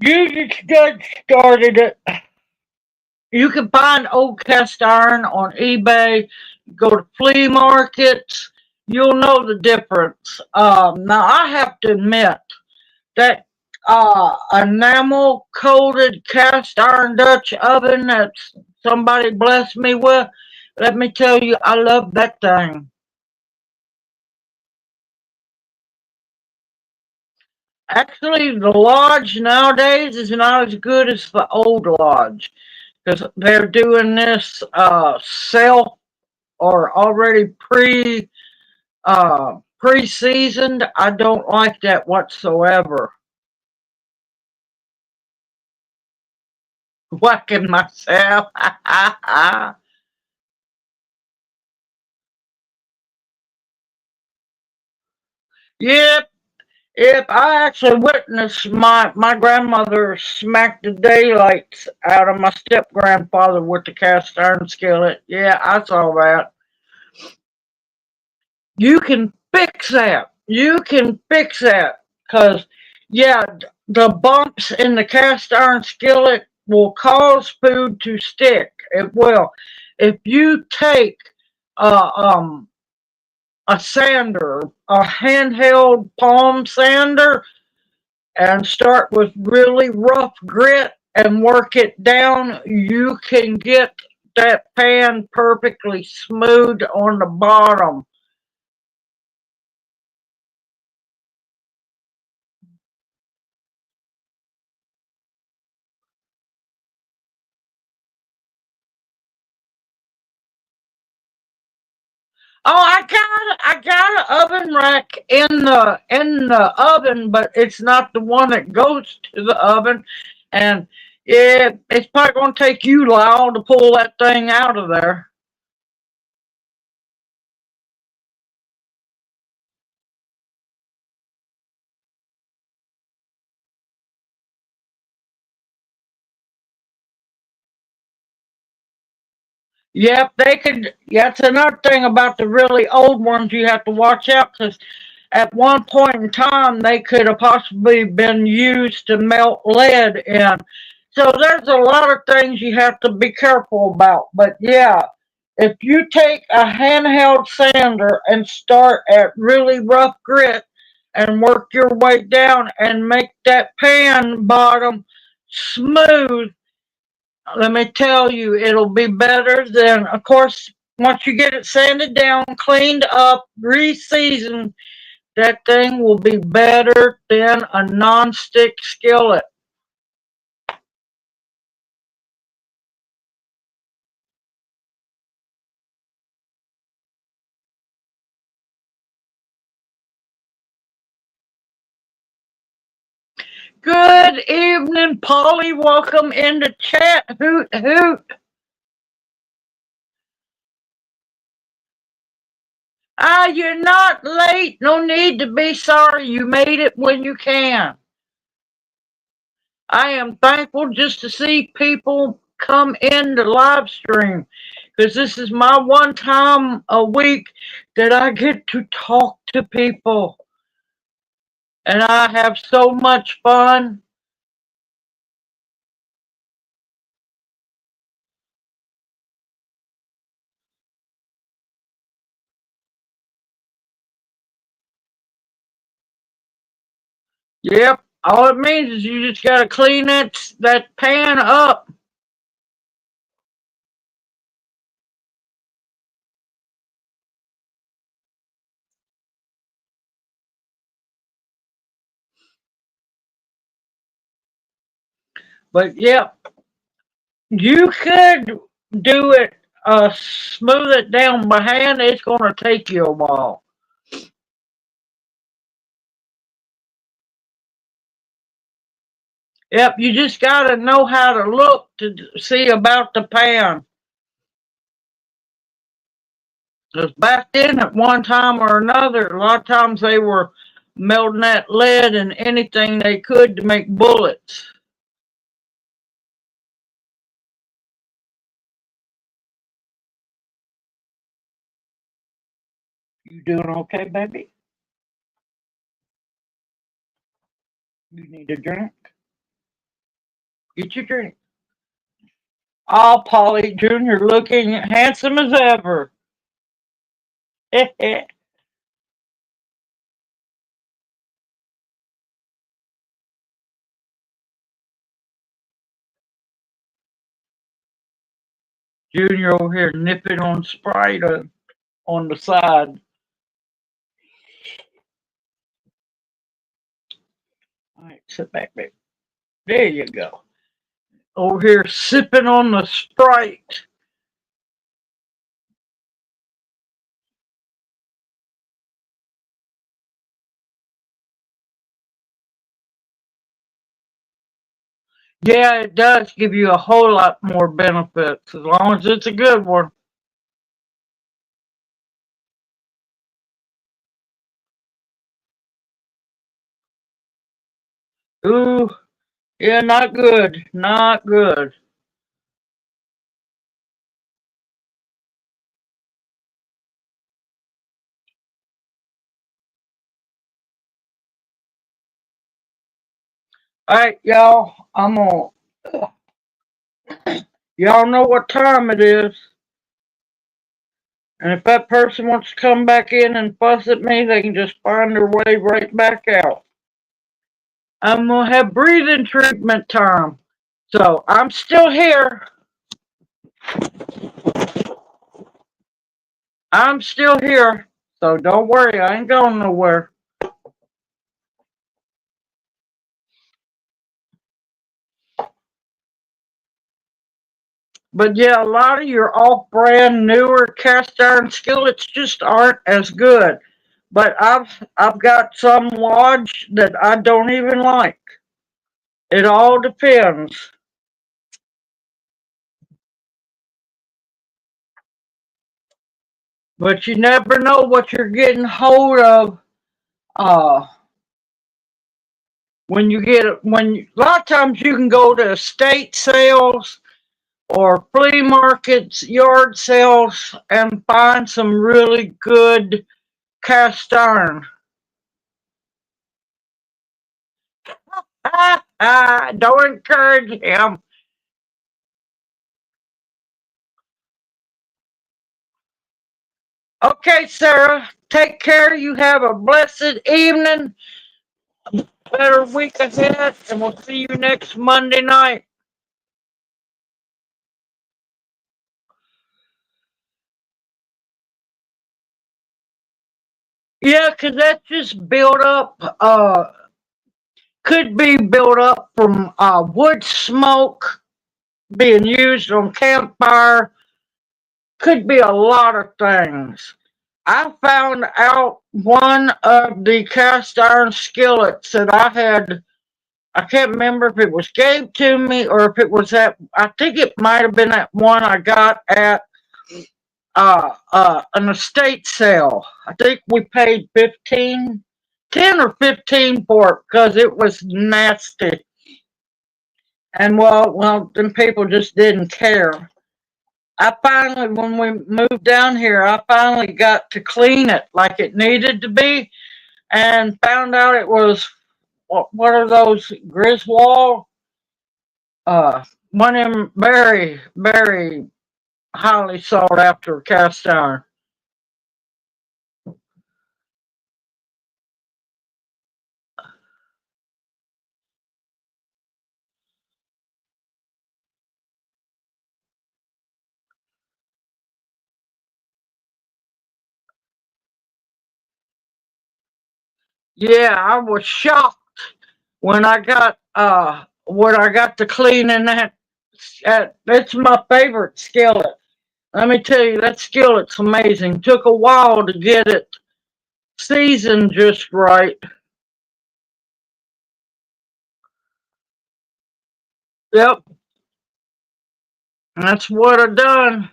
You just started it. You can find old cast iron on eBay. Go to flea markets. You'll know the difference. Now, I have to admit that enamel coated cast iron Dutch oven that somebody blessed me with, let me tell you, I love that thing. Actually, the Lodge nowadays is not as good as the old Lodge because they're doing this self or already pre-seasoned. I don't like that whatsoever. Whacking myself. Yep, yep. I actually witnessed my grandmother smack the daylights out of my step grandfather with the cast iron skillet. Yeah, I saw that. You can fix that. You can fix that. Because, yeah, the bumps in the cast iron skillet will cause food to stick. It will. If you take uh, um, a sander, a handheld palm sander, and start with really rough grit and work it down, you can get that pan perfectly smooth on the bottom. Oh, I got an oven rack in the oven, but it's not the one that goes to the oven, and it's probably gonna take you a while to pull that thing out of there. Yep, they could. That's another thing about the really old ones you have to watch out because at one point in time they could have possibly been used to melt lead in. So there's a lot of things you have to be careful about. But yeah, if you take a handheld sander and start at really rough grit and work your way down and make that pan bottom smooth, let me tell you, it'll be better than, of course, once you get it sanded down, cleaned up, re-seasoned, that thing will be better than a non-stick skillet. Good evening, Polly. Welcome into chat. Hoot, hoot. You're not late. No need to be sorry. You made it when you can. I am thankful just to see people come in the live stream because this is my one time a week that I get to talk to people and I have so much fun. Yep, all it means is you just got to clean that pan up. But yep, you could do it, smooth it down by hand. It's going to take you a while. Yep, you just got to know how to look to see about the pan. Because back then, at one time or another, a lot of times they were melting that lead in anything they could to make bullets. You doing okay, baby? You need a drink? Get your drink. Oh, Polly Jr. looking handsome as ever. Junior over here nipping on Sprite on the side. All right, sit back, baby. There you go. Over here sipping on the Sprite. Yeah, it does give you a whole lot more benefits as long as it's a good one. Ooh, yeah, not good. Not good. All right, y'all. Y'all know what time it is. And if that person wants to come back in and fuss at me, they can just find their way right back out. I'm gonna have breathing treatment time. So I'm still here. I'm still here. So don't worry, I ain't going nowhere. But yeah, a lot of your off-brand newer cast iron skillets just aren't as good. But I've got some lodge that I don't even like. It all depends. But you never know what you're getting hold of. Uh, a lot of times you can go to estate sales or flea markets, yard sales, and find some really good cast iron. Don't encourage him. Okay, Sarah, take care. You have a blessed evening, better week ahead, and we'll see you next Monday night. Yeah, 'cause that's just built up, could be built up from wood smoke being used on campfire, could be a lot of things. I found out one of the cast iron skillets that I had. I can't remember if it was gave to me or if it was that. I think it might have been that one I got at an estate sale. I think we paid 10 or 15 for it because it was nasty. And well, them people just didn't care. I finally, when we moved down here, I finally got to clean it like it needed to be, and found out it was what are those Griswold? One of them very highly sought after cast iron. Yeah, I was shocked when I got to cleaning that. That's my favorite skillet. Let me tell you, that skillet's amazing. Took a while to get it seasoned just right. Yep, that's what I done.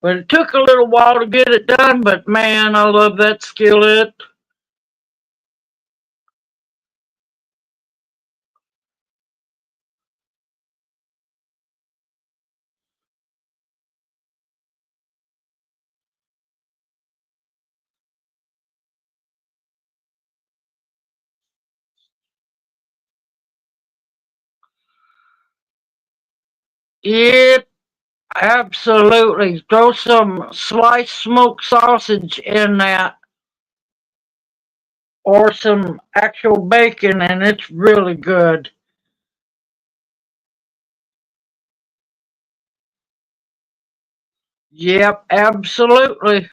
But it took a little while to get it done. But man, I love that skillet. Yep, absolutely. Throw some sliced smoked sausage in that, or some actual bacon, and it's really good. Yep, absolutely.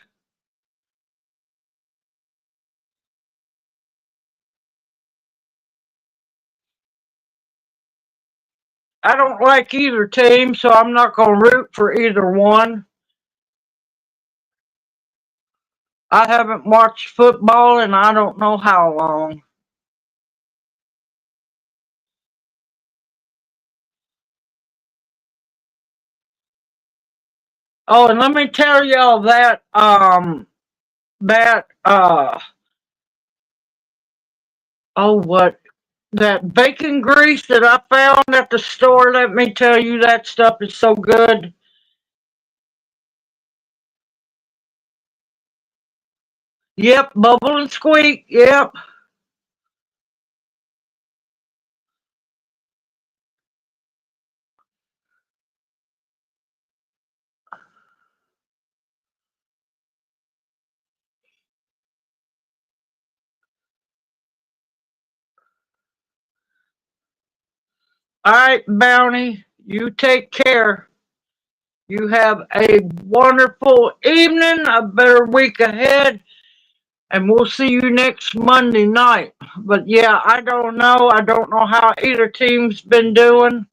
I don't like either team, so I'm not going to root for either one. I haven't watched football and I don't know how long. Oh, and let me tell y'all that oh what that bacon grease that I found at the store, let me tell you that stuff is so good. Yep, bubble and squeak. Yep. All right, Bounty, you take care. You have a wonderful evening, a better week ahead, and we'll see you next Monday night. But yeah, I don't know. I don't know how either team's been doing.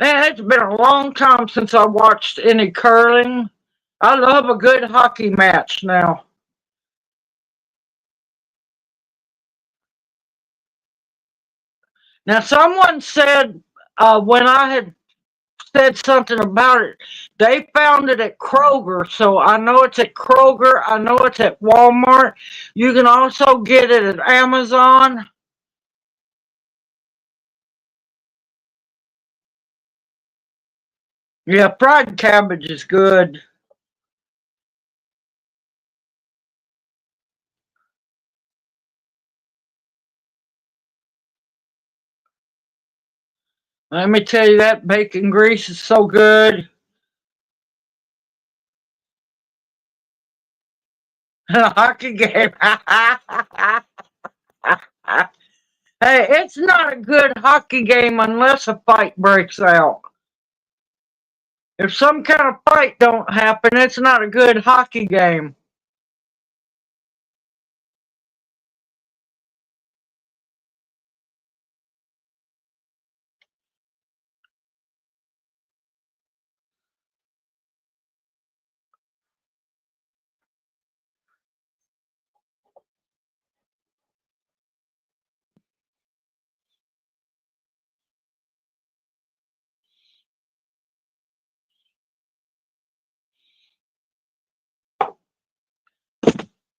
Man, it's been a long time since I watched any curling. I love a good hockey match now. Now, someone said when I had said something about it, they found it at Kroger. So I know it's at Kroger. I know it's at Walmart. You can also get it at Amazon. Yeah, fried cabbage is good. Let me tell you, that bacon grease is so good. Hockey game. Hey, it's not a good hockey game unless a fight breaks out. If some kind of fight don't happen, it's not a good hockey game.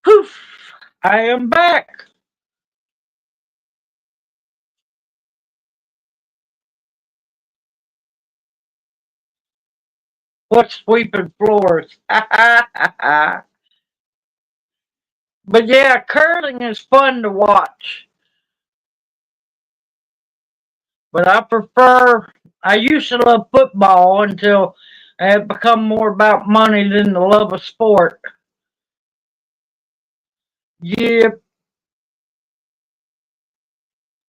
Poof! I am back. What's sweeping floors? But yeah, curling is fun to watch. But I used to love football until it had become more about money than the love of sport. Yeah,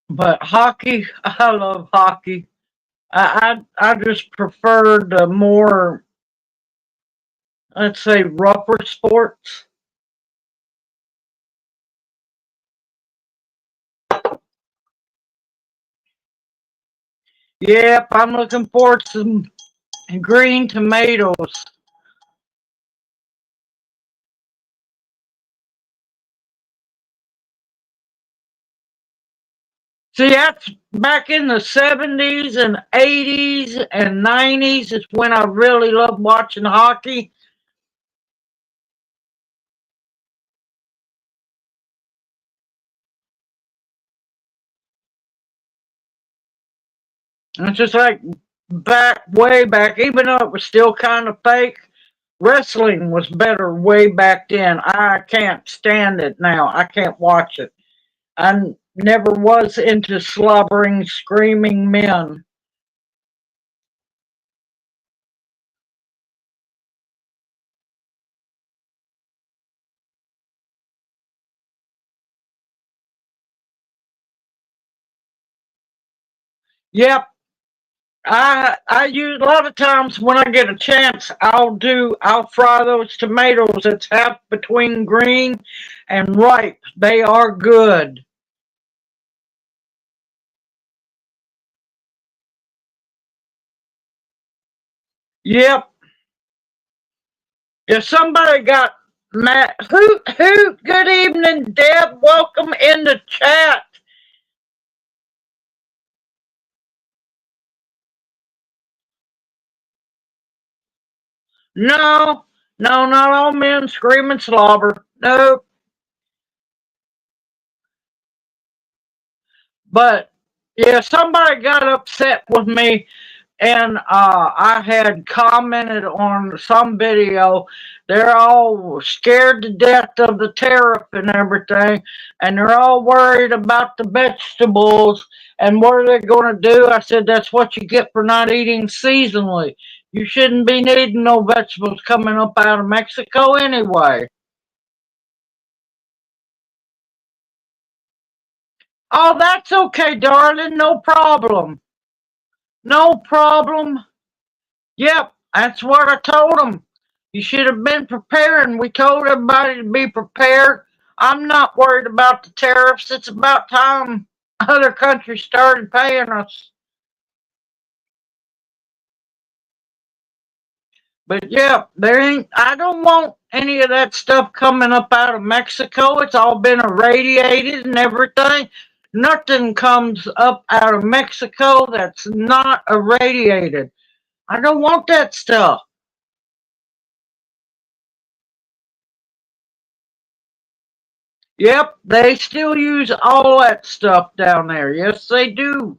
but hockey, I love hockey. I just prefer the more, let's say, rougher sports. Yep, I'm looking forward to some green tomatoes. See, that's back in the 70s and 80s and 90s is when I really loved watching hockey. It's just like way back, even though it was still kind of fake, wrestling was better way back then. I can't stand it now. I can't watch it. I never was into slobbering, screaming men. Yep, I use a lot of times when I get a chance, I'll fry those tomatoes. It's half between green and ripe. They are good. Yep. If somebody got mad, hoot hoot. Good evening, Deb. Welcome in the chat. No, no, not all men scream and slobber. Nope. But yeah, somebody got upset with me and I had commented on some video. They're all scared to death of the tariff and everything, and they're all worried about the vegetables and what are they going to do. I said, that's what you get for not eating seasonally. You shouldn't be needing no vegetables coming up out of Mexico anyway. Oh, that's okay, darling. No problem. No problem. Yep, that's what I told them. You should have been preparing. We told everybody to be prepared. I'm not worried about the tariffs. It's about time other countries started paying us. But yeah, there ain't, I don't want any of that stuff coming up out of Mexico. It's all been irradiated and everything. Nothing comes up out of Mexico that's not irradiated. I don't want that stuff. Yep, they still use all that stuff down there. Yes, they do.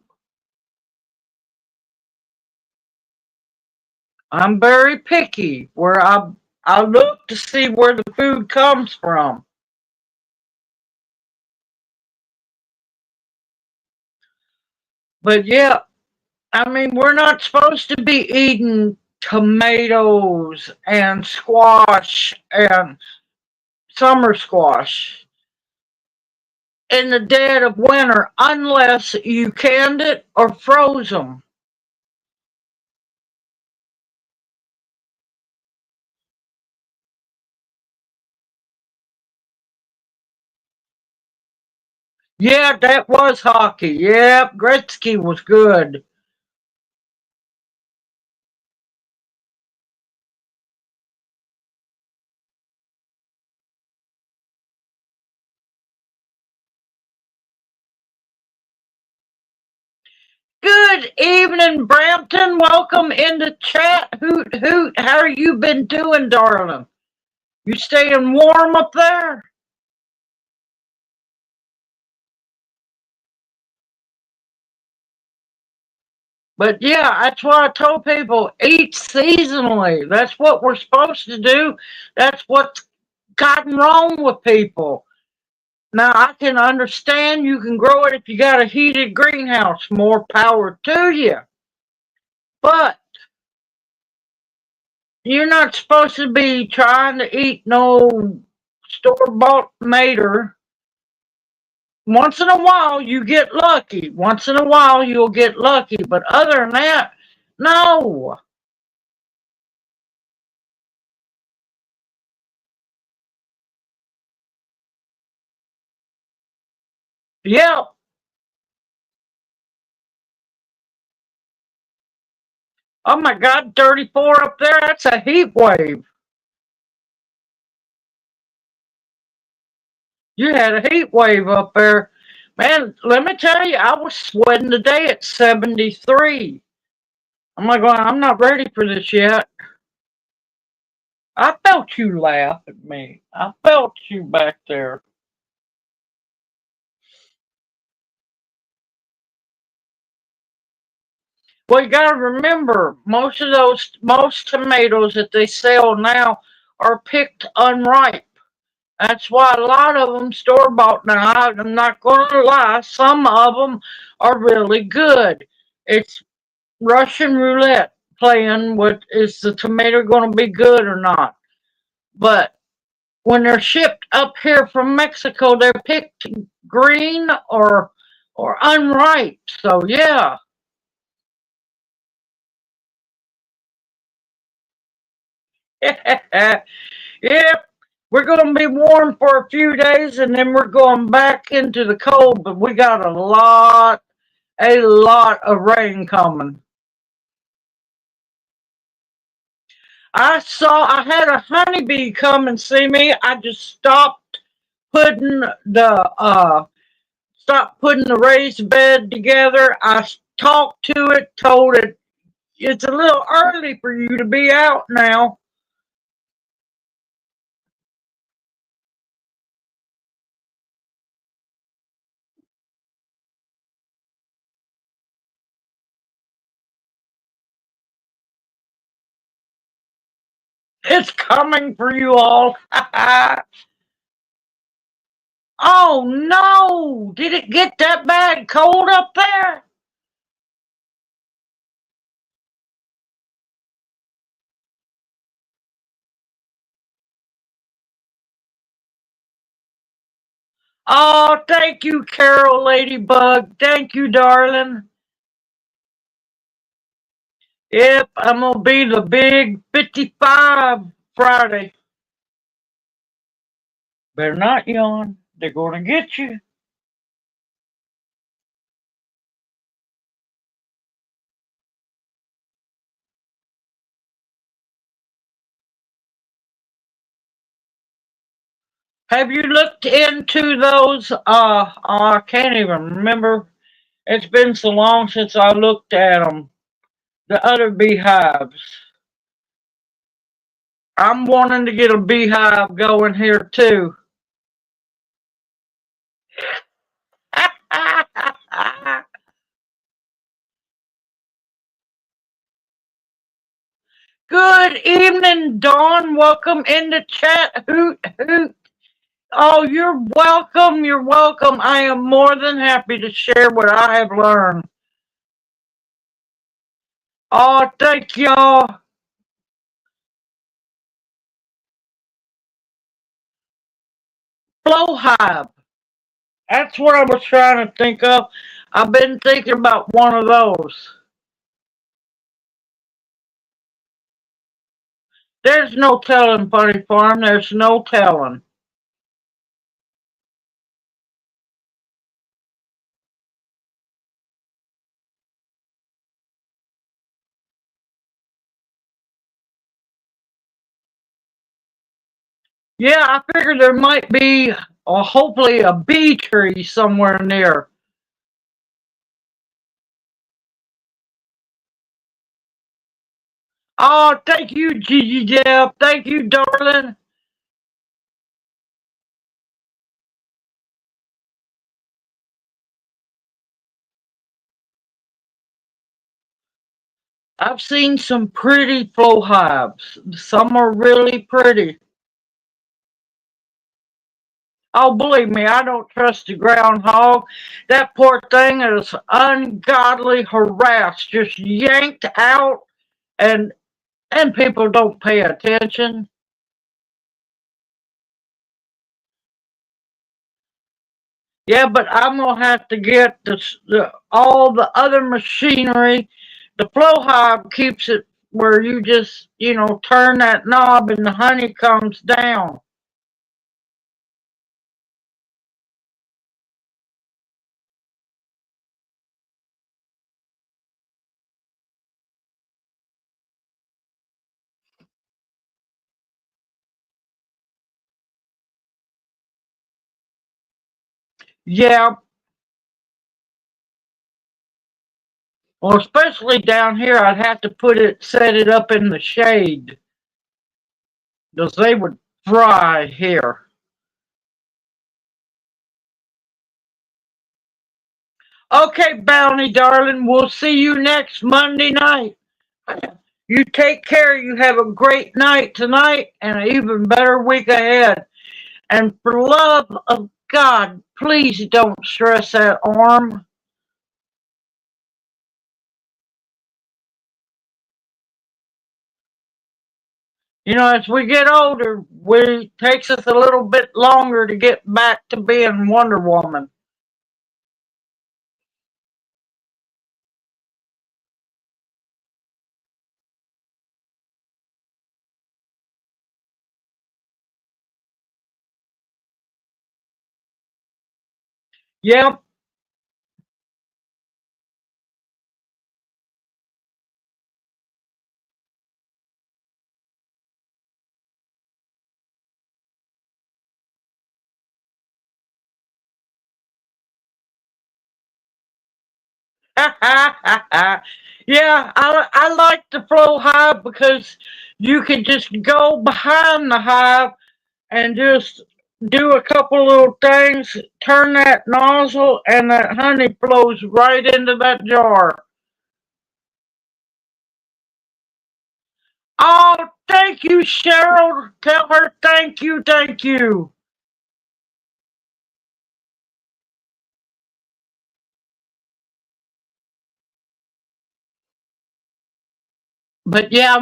I'm very picky where I look to see where the food comes from. But yeah, I mean, we're not supposed to be eating tomatoes and squash and summer squash in the dead of winter unless you canned it or froze them. Yeah, that was hockey. Yep, Gretzky was good. Good evening, Brampton. Welcome in the chat. Hoot hoot. How you been doing, darling? You staying warm up there? But yeah, that's what I told people. Eat seasonally. That's what we're supposed to do. That's what's gotten wrong with people. Now I can understand you can grow it if you got a heated greenhouse. More power to you. But you're not supposed to be trying to eat no store bought mater. Once in a while you get lucky. Once in a while you'll get lucky. But other than that, no. Yeah. Oh my God, 34 up there. That's a heat wave. You had a heat wave up there. Man, let me tell you, I was sweating today at 73. I'm like, well, I'm not ready for this yet. I felt you laugh at me. I felt you back there. Well, you got to remember, most tomatoes that they sell now are picked unripe. That's why a lot of them store bought now. I'm not going to lie, some of them are really good. It's Russian roulette playing with is the tomato going to be good or not. But when they're shipped up here from Mexico, they're picked green or unripe. So yeah. Yep, we're going to be warm for a few days and then we're going back into the cold, but we got a lot of rain coming. I had a honeybee come and see me. I just putting the, stopped putting the raised bed together. I talked to it, told it, it's a little early for you to be out now. It's coming for you all. Oh no! Did it get that bad cold up there? Oh, thank you, Carol Ladybug. Thank you, darling. Yep, I'm gonna be the big 55 Friday. Better not yawn. They're gonna get you. Have you looked into those? I can't even remember. It's been so long since I looked at them. The other beehives. I'm wanting to get a beehive going here too. Good evening, Dawn. Welcome in the chat. Hoot, hoot. Oh, you're welcome. You're welcome. I am more than happy to share what I have learned. Oh, thank y'all. Flow hive. That's what I was trying to think of. I've been thinking about one of those. There's no telling, Funny Farm. There's no telling. Yeah, I figured there might be, hopefully, a bee tree somewhere near. Oh, thank you, Gigi Deb. Thank you, darling. I've seen some pretty flow hives. Some are really pretty. Oh, believe me, I don't trust the groundhog. That poor thing is ungodly harassed, just yanked out, and people don't pay attention. Yeah, but I'm gonna have to get all the other machinery. The flow hive keeps it where you just, turn that knob and the honey comes down. Yeah, well, especially down here, I'd have to set it up in the shade, because they would fry here. Okay, Bounty, darling, we'll see you next Monday night. You take care. You have a great night tonight and an even better week ahead. And for love of God, please don't stress that arm. As we get older, it takes us a little bit longer to get back to being Wonder Woman. Yep. Yeah, I like the flow hive because you can just go behind the hive and just do a couple little things, turn that nozzle, and that honey flows right into that jar. Oh, thank you, Cheryl. Tell her thank you, thank you. But yeah,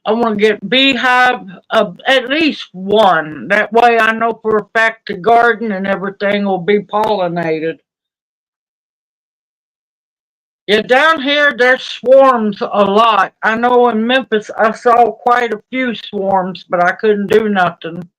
I want to get beehive of at least one. That way I know for a fact the garden and everything will be pollinated. Yeah, down here there's swarms a lot. I know in Memphis I saw quite a few swarms, but I couldn't do nothing.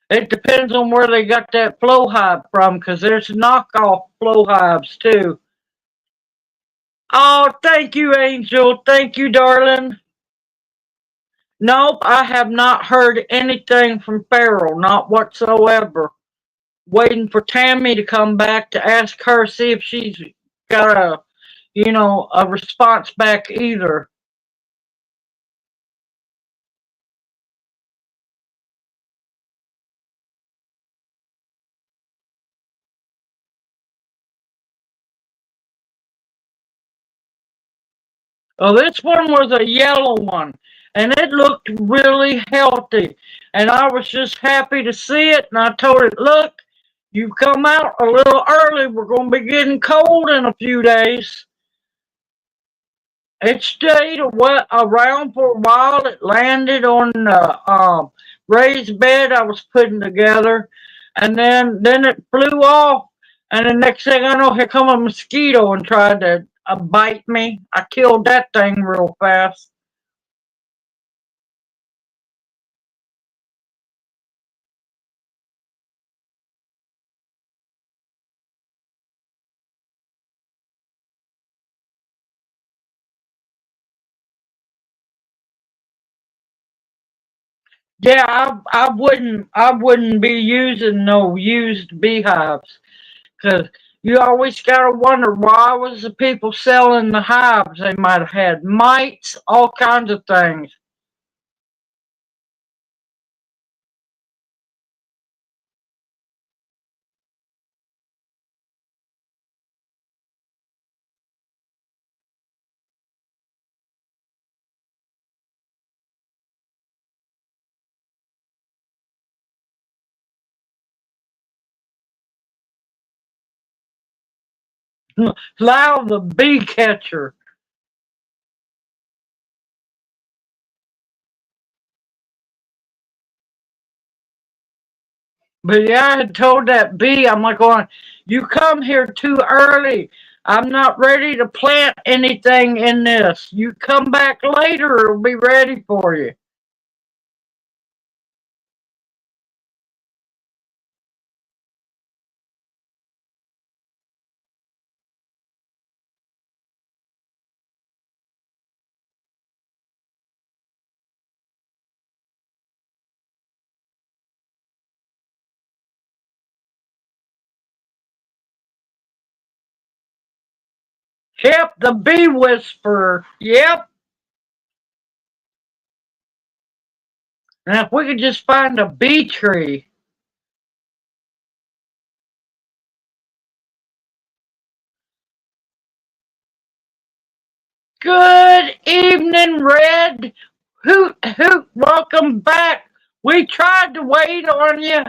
It depends on where they got that flow hive from, 'cause there's knockoff flow hives too. Oh, thank you, Angel. Thank you, darling. Nope, I have not heard anything from Farrell, not whatsoever. Waiting for Tammy to come back to ask her, see if she's got a response back either. Oh, this one was a yellow one, and it looked really healthy. And I was just happy to see it, and I told it, look, you've come out a little early. We're going to be getting cold in a few days. It stayed around for a while. It landed on the raised bed I was putting together, and then it flew off. And the next thing I know, here come a mosquito and tried to bite me. I killed that thing real fast. Yeah, I wouldn't be using no used beehives, because you always gotta wonder why was the people selling the hives. They might have had mites, all kinds of things. Allow the bee catcher. But yeah, I had told that bee, I'm like going, you come here too early. I'm not ready to plant anything in this. You come back later, it'll be ready for you. Yep, the bee whisperer. Yep. And if we could just find a bee tree. Good evening, Red. Hoot, hoot, welcome back. We tried to wait on you.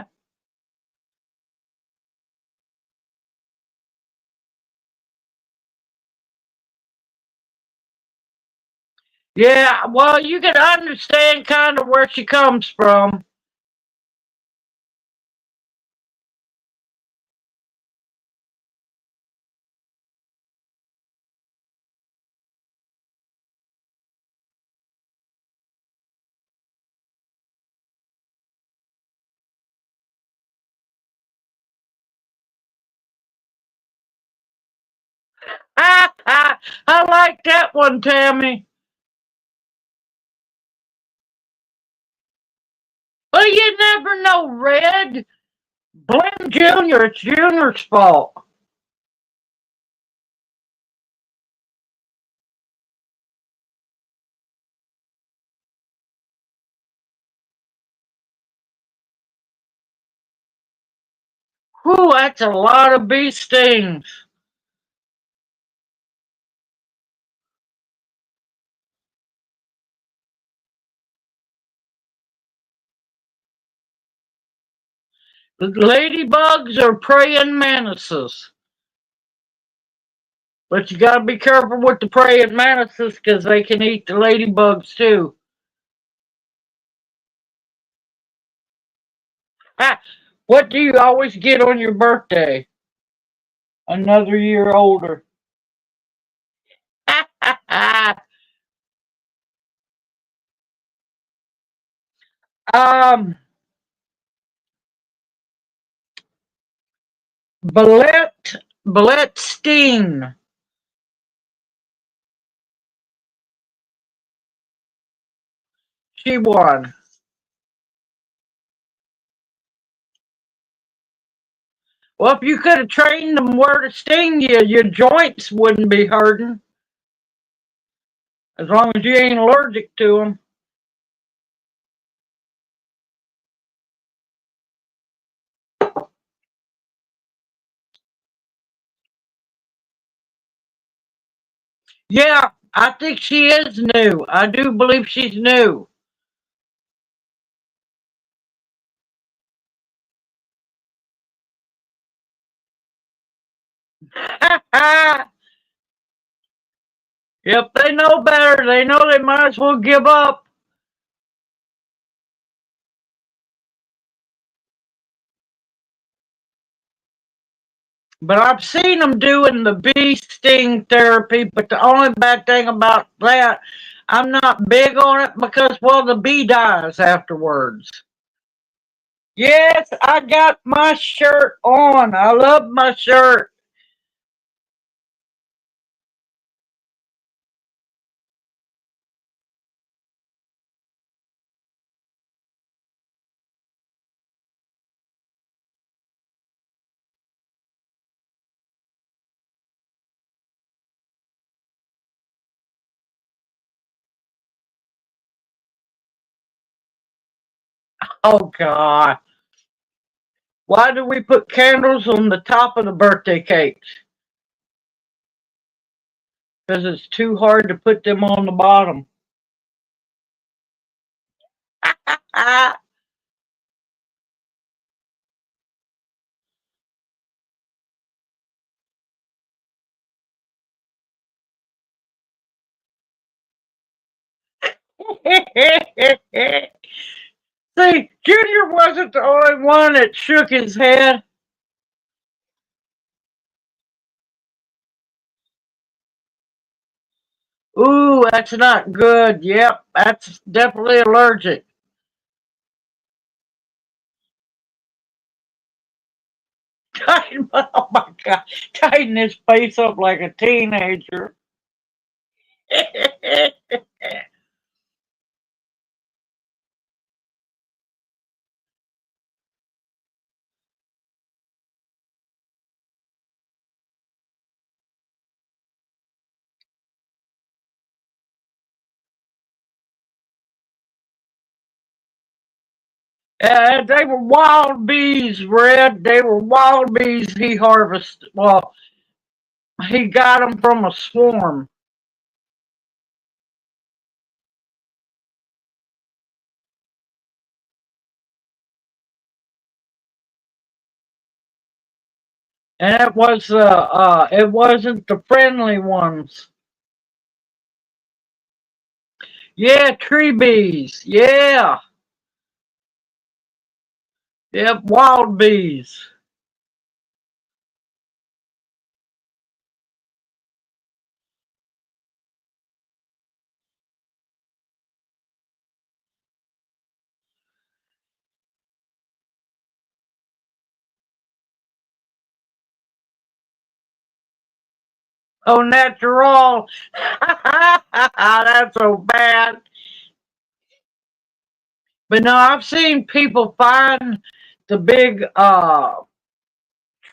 Yeah, well, you can understand kind of where she comes from. I like that one, Tammy. Well, you never know, Red. Blame Junior. It's Junior's fault. Whew, that's a lot of bee stings. Ladybugs are praying mantises. But you gotta be careful with the praying mantises because they can eat the ladybugs too. Ha! What do you always get on your birthday? Another year older. um, Billette Steen. She won. Well, if you could have trained them where to sting you, your joints wouldn't be hurting. As long as you ain't allergic to them. Yeah, I think she is new. I do believe she's new. Yep, they know better. They know they might as well give up. But I've seen them doing the bee sting therapy, but the only bad thing about that, I'm not big on it because, well, the bee dies afterwards. Yes, I got my shirt on. I love my shirt. Oh, God. Why do we put candles on the top of the birthday cakes? Because it's too hard to put them on the bottom. See, Junior wasn't the only one that shook his head. Ooh, that's not good. Yep, that's definitely allergic. Oh my God, tighten his face up like a teenager. They were wild bees, Red. They were wild bees he harvested. Well, he got them from a swarm. And it wasn't the friendly ones. Yeah, tree bees. Yeah. Yep, wild bees. Oh, natural. That's so bad. But no, I've seen people find the big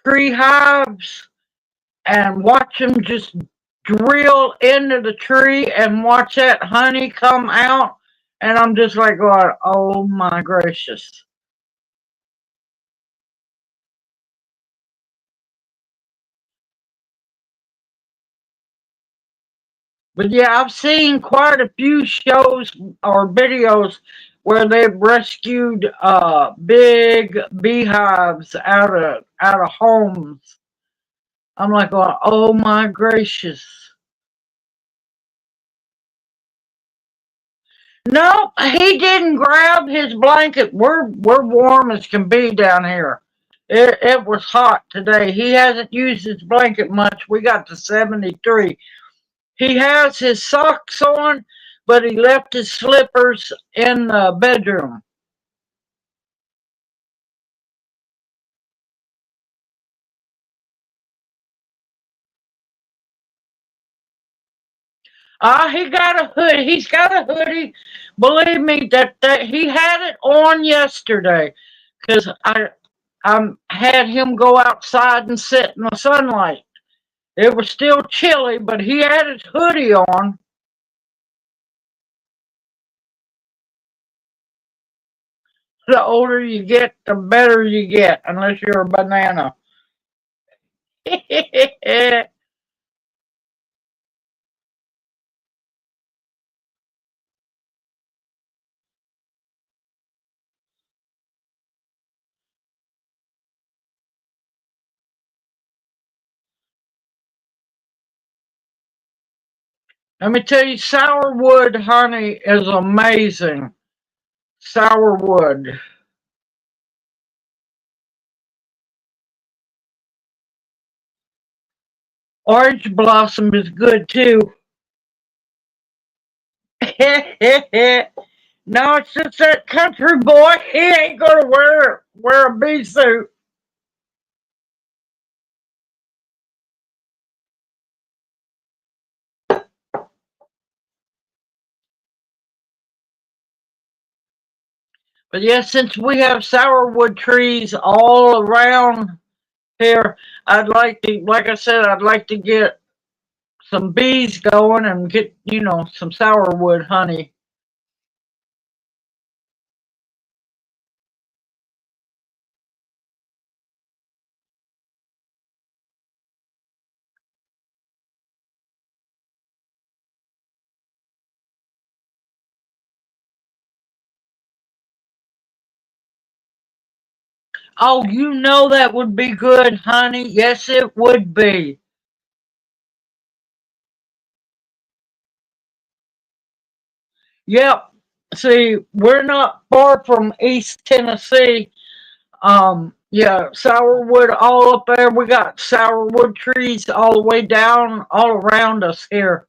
tree hives and watch them just drill into the tree and watch that honey come out. And I'm just like going, oh my gracious. But yeah, I've seen quite a few shows or videos where they've rescued big beehives out of homes. I'm like, oh my gracious. No, he didn't grab his blanket. We're warm as can be down here. It was hot today. He hasn't used his blanket much. We got to 73. He has his socks on, but he left his slippers in the bedroom. He got a hoodie. He's got a hoodie. Believe me, that he had it on yesterday, because I had him go outside and sit in the sunlight. It was still chilly, but he had his hoodie on. The older you get, the better you get, unless you're a banana. Let me tell you, sourwood honey is amazing. Sourwood. Orange blossom is good too. No, it's just that country boy. He ain't gonna wear a bee suit. But yeah, since we have sourwood trees all around here, I'd like to, like I said, I'd like to get some bees going and get, some sourwood honey. Oh, that would be good, honey. Yes, it would be. Yep. See, we're not far from East Tennessee. Yeah, sourwood all up there. We got sourwood trees all the way down, all around us here.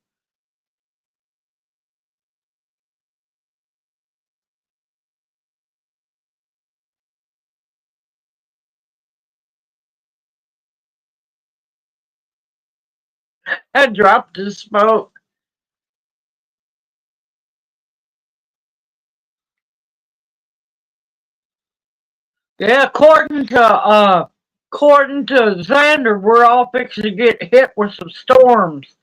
I dropped the smoke. Yeah, according to Xander, we're all fixing to get hit with some storms.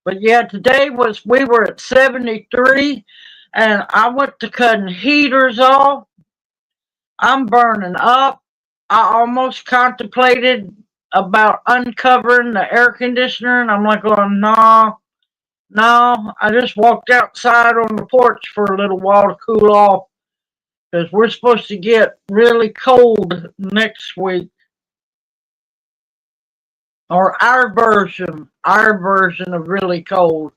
But yeah, today we were at 73, and I went to cutting heaters off. I'm burning up. I almost contemplated about uncovering the air conditioner, and I'm like, oh, no, no. I just walked outside on the porch for a little while to cool off, because we're supposed to get really cold next week. Or our version of really cold.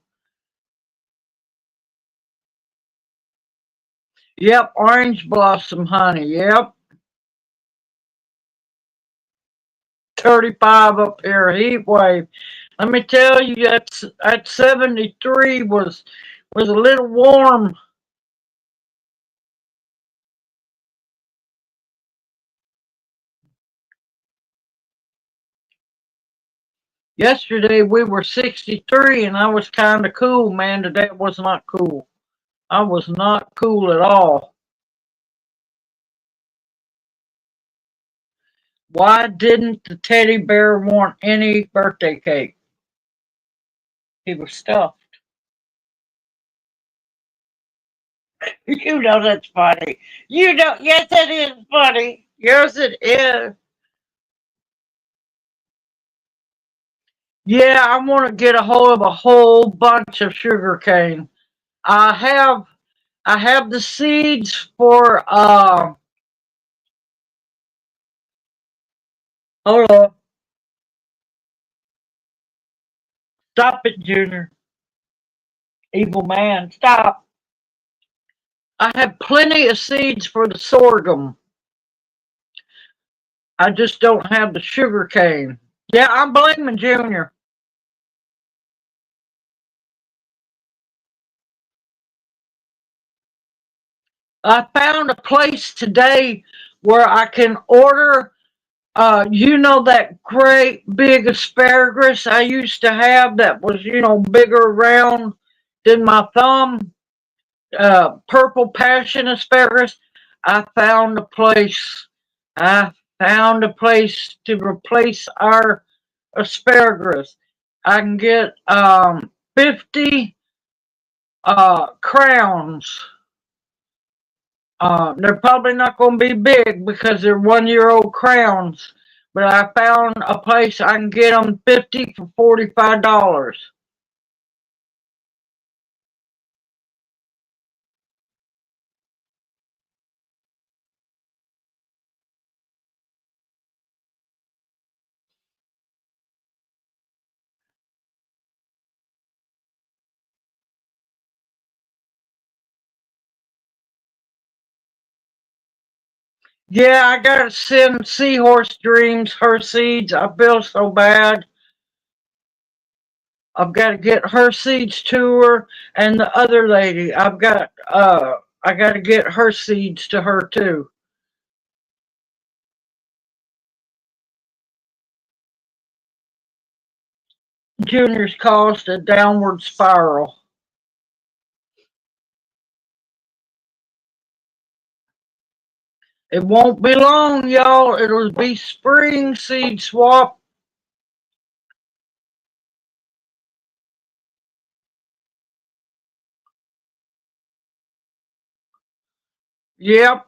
Yep, orange blossom honey. Yep, 35 up here, heat wave. Let me tell you, at 73 was a little warm. Yesterday we were 63, and I was kind of cool, man. Today it was not cool. I was not cool at all. Why didn't the teddy bear want any birthday cake? He was stuffed. That's funny. Yes, it is funny. Yes, it is. Yeah, I want to get a hold of a whole bunch of sugar cane. I have I have the seeds for hold on. Stop it, Junior. Evil man, stop. I have plenty of seeds for the sorghum. I just don't have the sugar cane. Yeah, I'm blaming Junior. I found a place today where I can order, that great big asparagus I used to have that was, bigger around than my thumb, purple passion asparagus. I found a place. I found a place to replace our asparagus. I can get 50 crowns. They're probably not going to be big because they're 1 year old crowns, but I found a place I can get them 50 for $45. Yeah, I gotta send Seahorse Dreams her seeds. I feel so bad. I've got to get her seeds to her, and the other lady. I got to get her seeds to her too. Junior's caused a downward spiral. It won't be long, y'all. It'll be spring seed swap. Yep.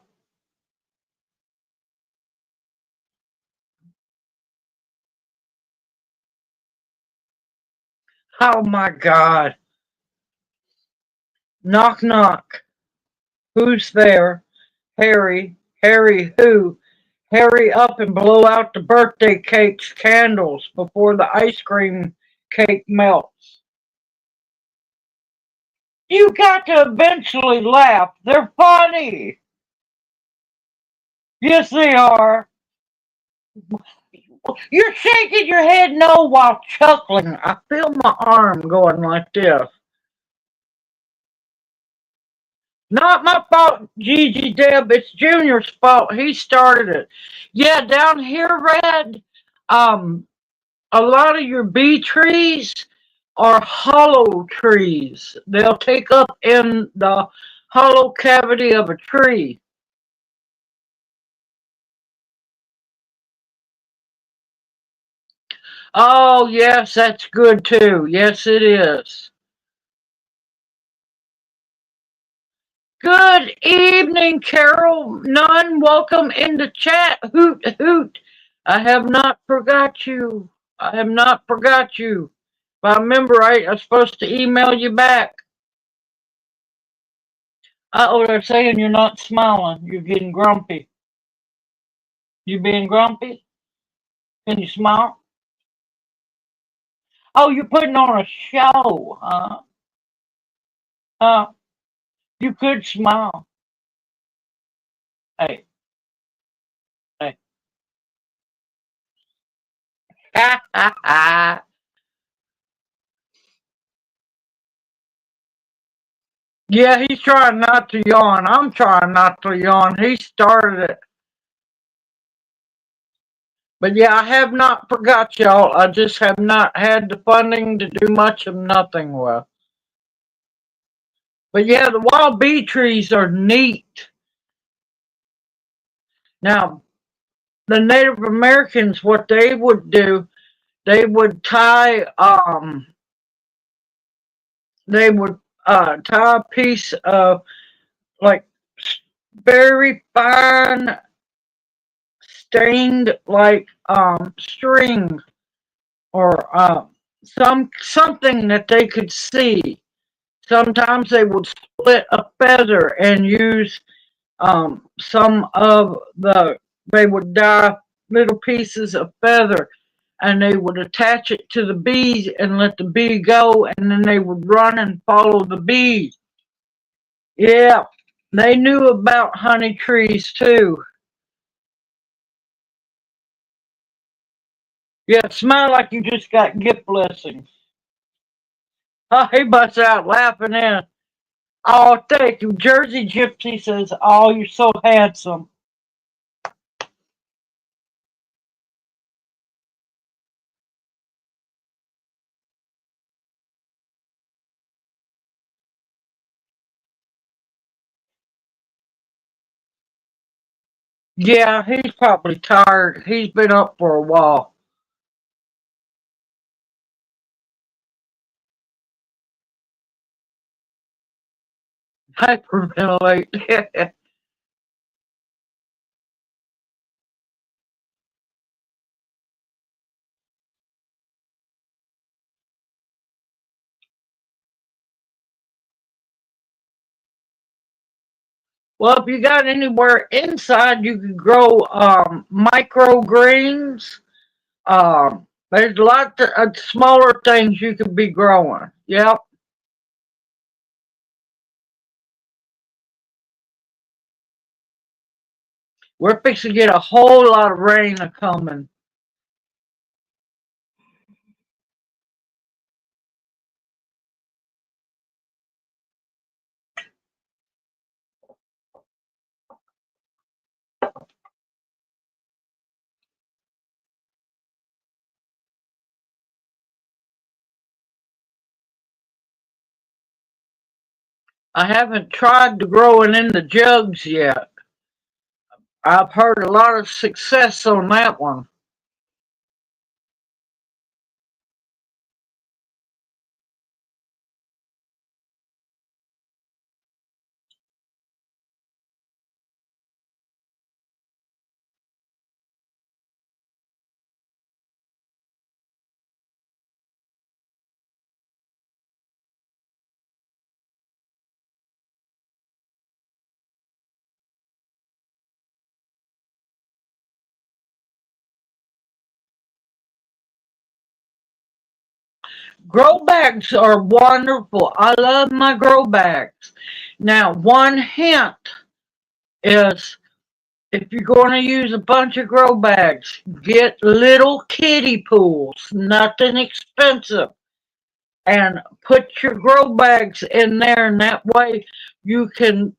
Oh my God. Knock, knock. Who's there? Harry. Harry who? Hurry up and blow out the birthday cake's candles before the ice cream cake melts. You got to eventually laugh. They're funny. Yes, they are. You're shaking your head no while chuckling. I feel my arm going like this. Not my fault, Gigi Deb. It's Junior's fault. He started it. Yeah, down here, Red. Um, a lot of your bee trees are hollow trees. They'll take up in the hollow cavity of a tree. Oh, yes, that's good too. Yes, it is. Good evening, Carol. None welcome in the chat. Hoot, hoot. I have not forgot you. I have not forgot you. If I remember right, I'm supposed to email you back. Oh, they're saying you're not smiling. You're getting grumpy. You being grumpy? Can you smile? Oh, you're putting on a show, huh? You could smile. Hey, hey. Yeah, he's trying not to yawn. I'm trying not to yawn. He started it. But yeah, I have not forgot y'all. I just have not had the funding to do much of nothing with. But yeah, the wild bee trees are neat. Now, the Native Americans, what they would do, they would tie a piece of like very fine stained like string or something that they could see Sometimes they would split a feather and use some of they would dye little pieces of feather and they would attach it to the bees and let the bee go, and then they would run and follow the bees. Yeah, they knew about honey trees too. Yeah, smile like you just got gift blessings. Oh, he busts out laughing in. Oh, thank you. Jersey Gypsy says, oh, you're so handsome. Yeah, he's probably tired. He's been up for a while. Hyperventilate. Well, if you got anywhere inside, you can grow microgreens. There's lots of smaller things you could be growing. Yep. We're fixing to get a whole lot of rain a coming. I haven't tried to growing in the jugs yet. I've heard a lot of success on that one. Grow bags are wonderful. I love my grow bags. Now, one hint is if you're going to use a bunch of grow bags, get little kiddie pools, nothing expensive, and put your grow bags in there, and that way you can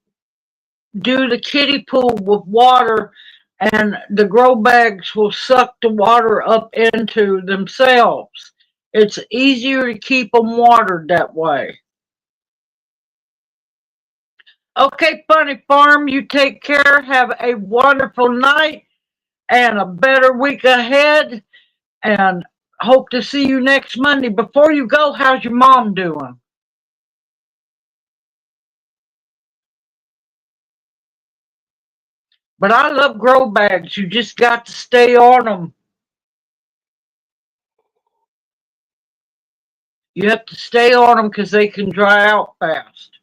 do the kiddie pool with water, and the grow bags will suck the water up into themselves. It's easier to keep them watered that way. Okay, Funny Farm, you take care. Have a wonderful night and a better week ahead. And hope to see you next Monday. Before you go, how's your mom doing? But I love grow bags. You just got to stay on them. You have to stay on them because they can dry out fast.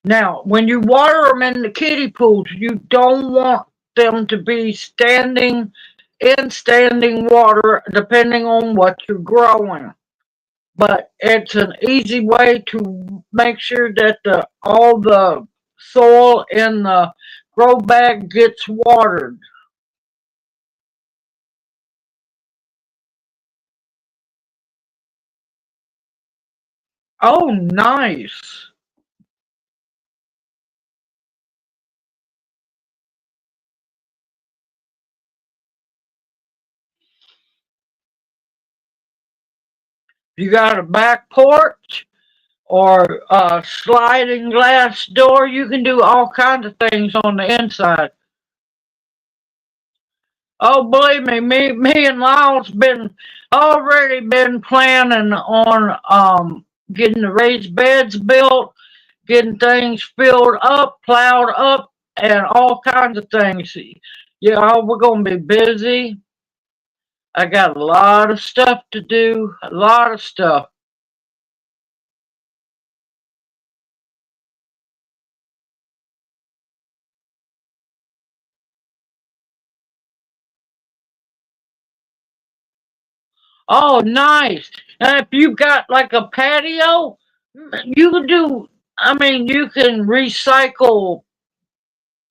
Now, when you water them in the kiddie pools, you don't want them to be standing water, depending on what you're growing. But it's an easy way to make sure that all the soil in the grow bag gets watered. Oh, nice. You got a back porch or a sliding glass door. You can do all kinds of things on the inside. Oh, believe me, me and Lyle's been already been planning on getting the raised beds built, getting things filled up, plowed up, and all kinds of things. Yeah, we're going to be busy. I got a lot of stuff to do, a lot of stuff. Oh, nice. And if you've got like a patio, you can do, I mean, you can recycle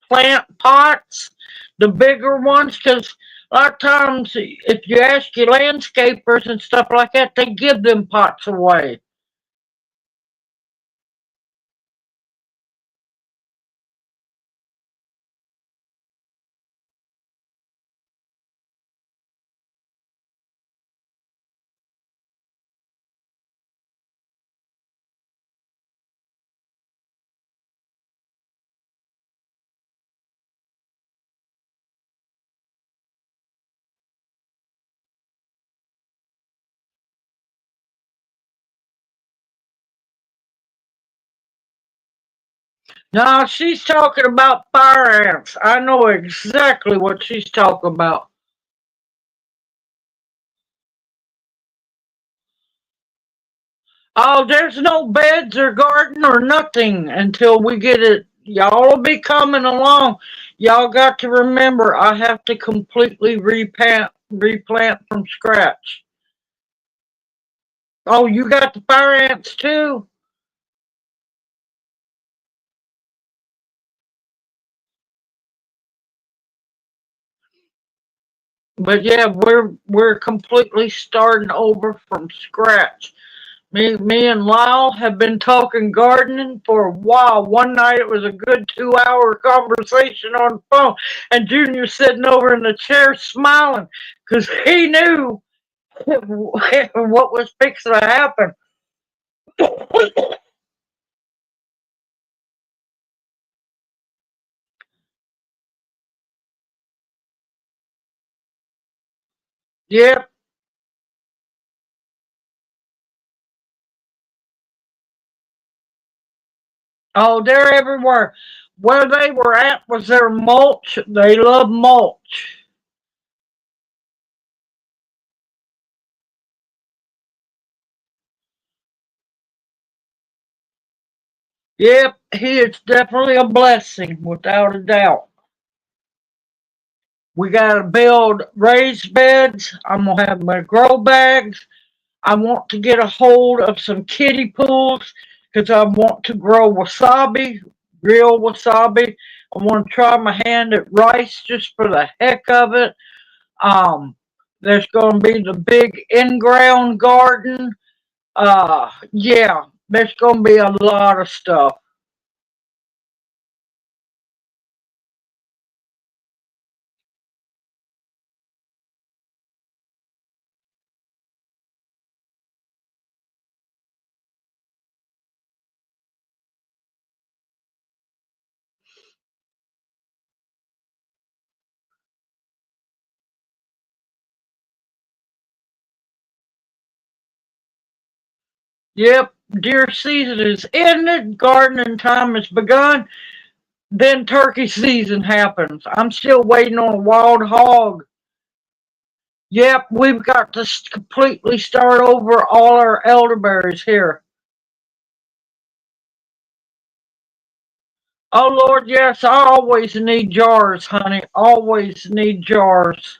plant pots, the bigger ones, because a lot of times if you ask your landscapers and stuff like that, they give them pots away. No, she's talking about fire ants. I know exactly what she's talking about. Oh, there's no beds or garden or nothing until we get it. Y'all will be coming along. Y'all got to remember, I have to completely replant from scratch. Oh, you got the fire ants too? But yeah, we're completely starting over from scratch. Me and Lyle have been talking gardening for a while. One night it was a good 2 hour conversation on the phone, and Junior sitting over in the chair smiling because he knew what was fixing to happen. Yep. Oh, they're everywhere. Where they were at was their mulch. They love mulch. Yep, he is definitely a blessing, without a doubt. We got to build raised beds. I'm going to have my grow bags. I want to get a hold of some kiddie pools because I want to grow wasabi, real wasabi. I want to try my hand at rice just for the heck of it. Um, there's going to be the big in-ground garden. Yeah, there's going to be a lot of stuff. Yep, deer season is ended. Gardening time has begun. Then turkey season happens. I'm still waiting on a wild hog. Yep, we've got to completely start over all our elderberries here. Oh Lord, yes, I always need jars, honey. Always need jars.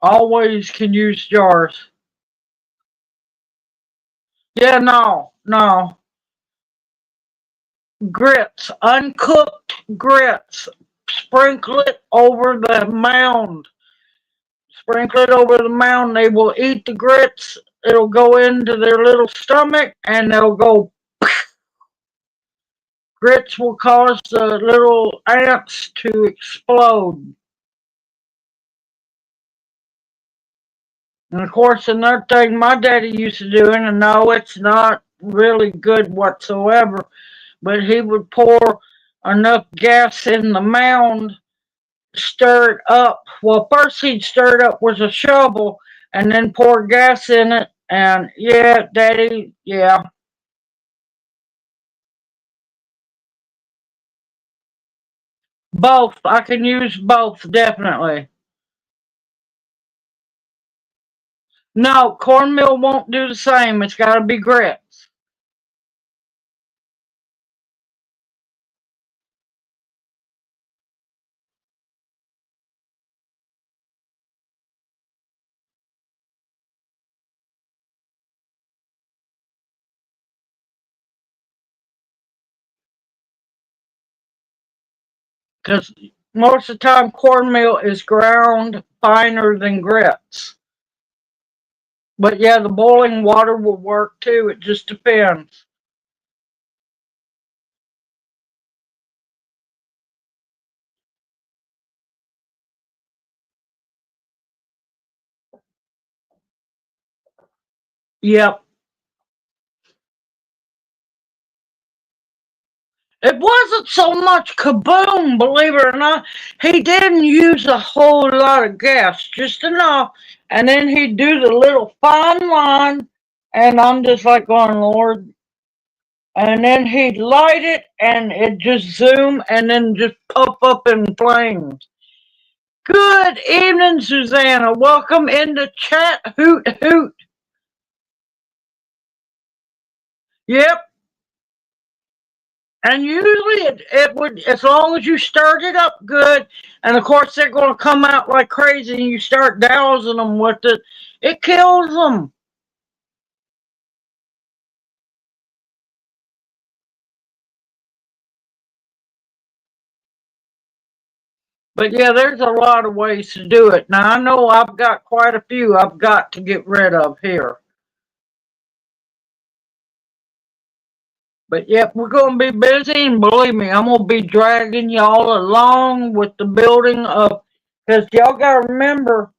Always can use jars. Yeah, no, no. Grits, uncooked grits. Sprinkle it over the mound. Sprinkle it over the mound. They will eat the grits. It'll go into their little stomach and they'll go. Grits will cause the little ants to explode. And of course, another thing my daddy used to do, and no, it's not really good whatsoever, but he would pour enough gas in the mound, stir it up. Well, first he'd stir it up with a shovel and then pour gas in it. And yeah, daddy, yeah. Both. I can use both, definitely. No, cornmeal won't do the same. It's got to be grits. Because most of the time, cornmeal is ground finer than grits. But yeah, the boiling water will work too. It just depends. Yep. It wasn't so much kaboom, believe it or not. He didn't use a whole lot of gas, just enough. And then he'd do the little fine line. And I'm just like going, Lord. And then he'd light it and it just zoom and then just pop up in flames. Good evening, Susanna. Welcome into chat. Hoot, hoot. Yep. And usually it would, as long as you stirred it up good, and of course they're going to come out like crazy and you start dousing them with it, it kills them. But yeah, there's a lot of ways to do it. Now I know I've got quite a few I've got to get rid of here. But yep, we're going to be busy, and believe me, I'm going to be dragging y'all along with the building of, because y'all got to remember,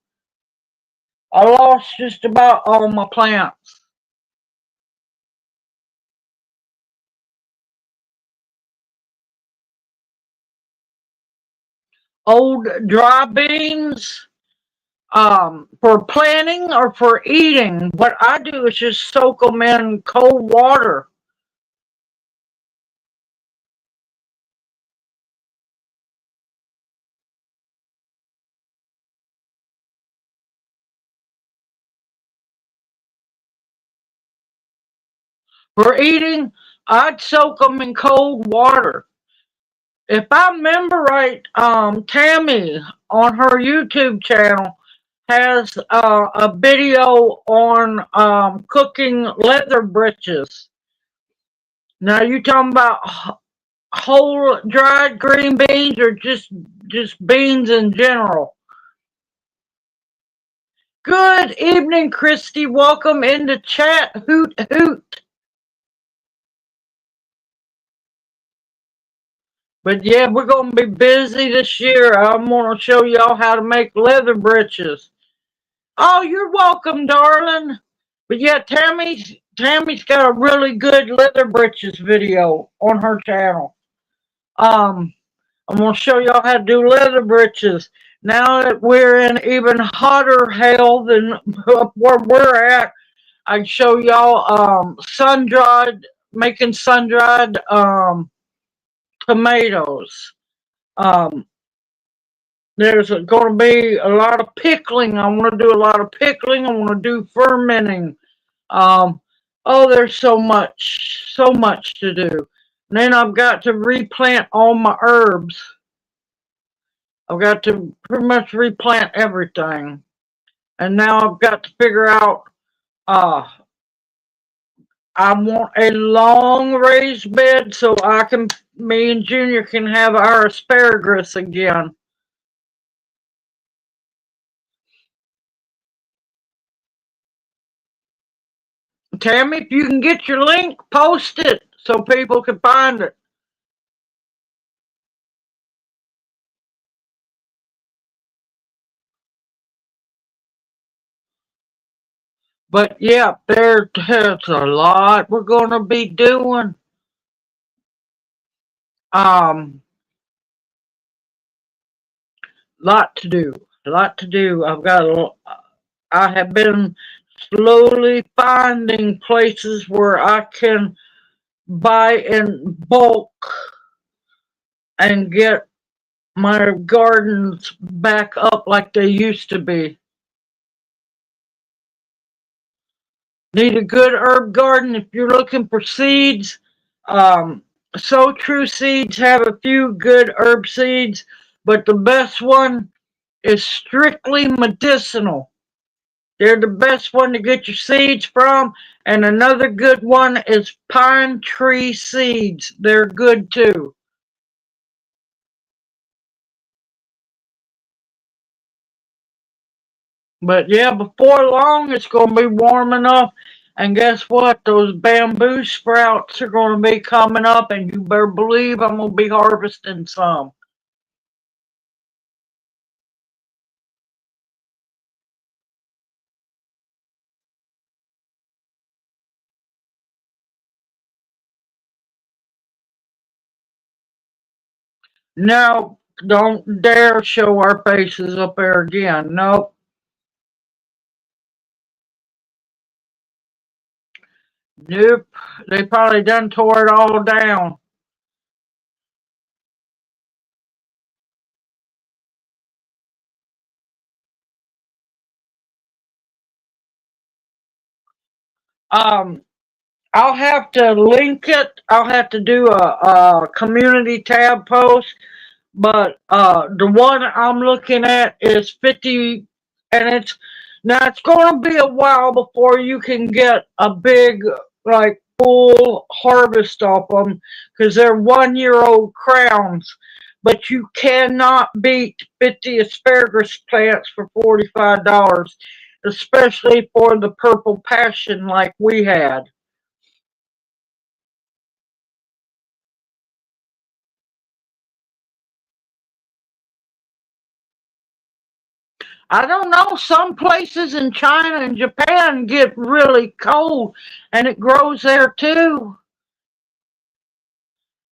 I lost just about all my plants. Old dry beans, for planting or for eating, what I do is just soak them in cold water. For eating, I'd soak them in cold water. If I remember right, Tammy on her YouTube channel has a video on cooking leather britches. Now you talking about whole dried green beans or just beans in general? Good evening, Christy. Welcome into chat. Hoot hoot. But yeah, we're gonna be busy this year. I'm gonna show y'all how to make leather breeches. Oh, you're welcome, darling. But yeah, Tammy's got a really good leather breeches video on her channel. I'm gonna show y'all how to do leather breeches. Now that we're in even hotter hell than where we're at, I can show y'all sun dried, making sun dried tomatoes. Um, there's going to be a lot of pickling. I want to do a lot of pickling. I want to do fermenting. Um, oh, there's so much to do. And then I've got to replant all my herbs. I've got to pretty much replant everything. And now I've got to figure out, uh, I want a long raised bed so me and Junior can have our asparagus again. Tammy, if you can get your link, post it so people can find it. But yeah, there's a lot we're gonna be doing. Um, lot to do, lot to do. I have been slowly finding places where I can buy in bulk and get my gardens back up like they used to be. Need a good herb garden if you're looking for seeds. So True Seeds have a few good herb seeds, but the best one is strictly medicinal. They're the best one to get your seeds from. And another good one is pine tree seeds. They're good too. But yeah, before long, it's going to be warm enough. And guess what? Those bamboo sprouts are going to be coming up, and you better believe I'm going to be harvesting some. No, don't dare show our faces up there again. Nope. Nope. They probably done tore it all down. Um, I'll have to link it. I'll have to do a community tab post. But the one I'm looking at is 50, and it's going to be a while before you can get a big, like, full harvest off them because they're 1 year old crowns. But you cannot beat 50 asparagus plants for $45, especially for the purple passion like we had. I don't know. Some places in China and Japan get really cold, and it grows there too.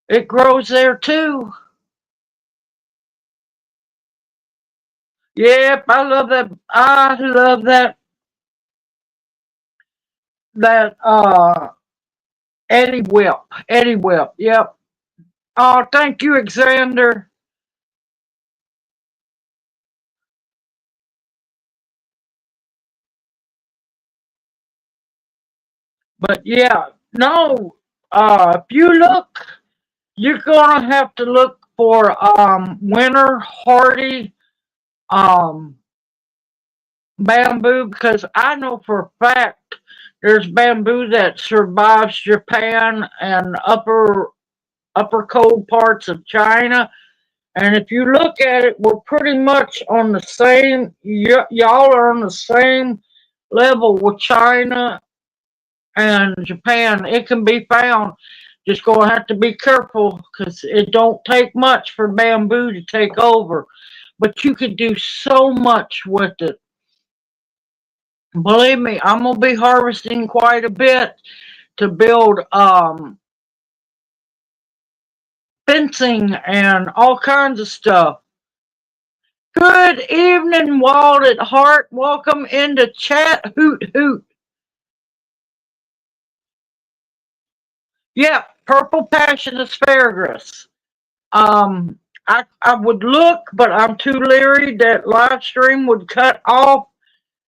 It grows there too. Yep, I love that. I love that Eddie Whip. Eddie Whip. Yep. Oh, thank you, Alexander. But yeah, no. If you look, you're gonna have to look for winter hardy um bamboo because I know for a fact there's bamboo that survives Japan and upper cold parts of China. And if you look at it, we're pretty much on the same. Y'all are on the same level with China and Japan. It can be found. Just gonna have to be careful because it don't take much for bamboo to take over. But you could do so much with it. Believe me, I'm gonna be harvesting quite a bit to build fencing and all kinds of stuff. Good evening, Wild at Heart. Welcome into chat. Hoot hoot. Yeah, purple passion asparagus. Um, I would look, but I'm too leery that live stream would cut off.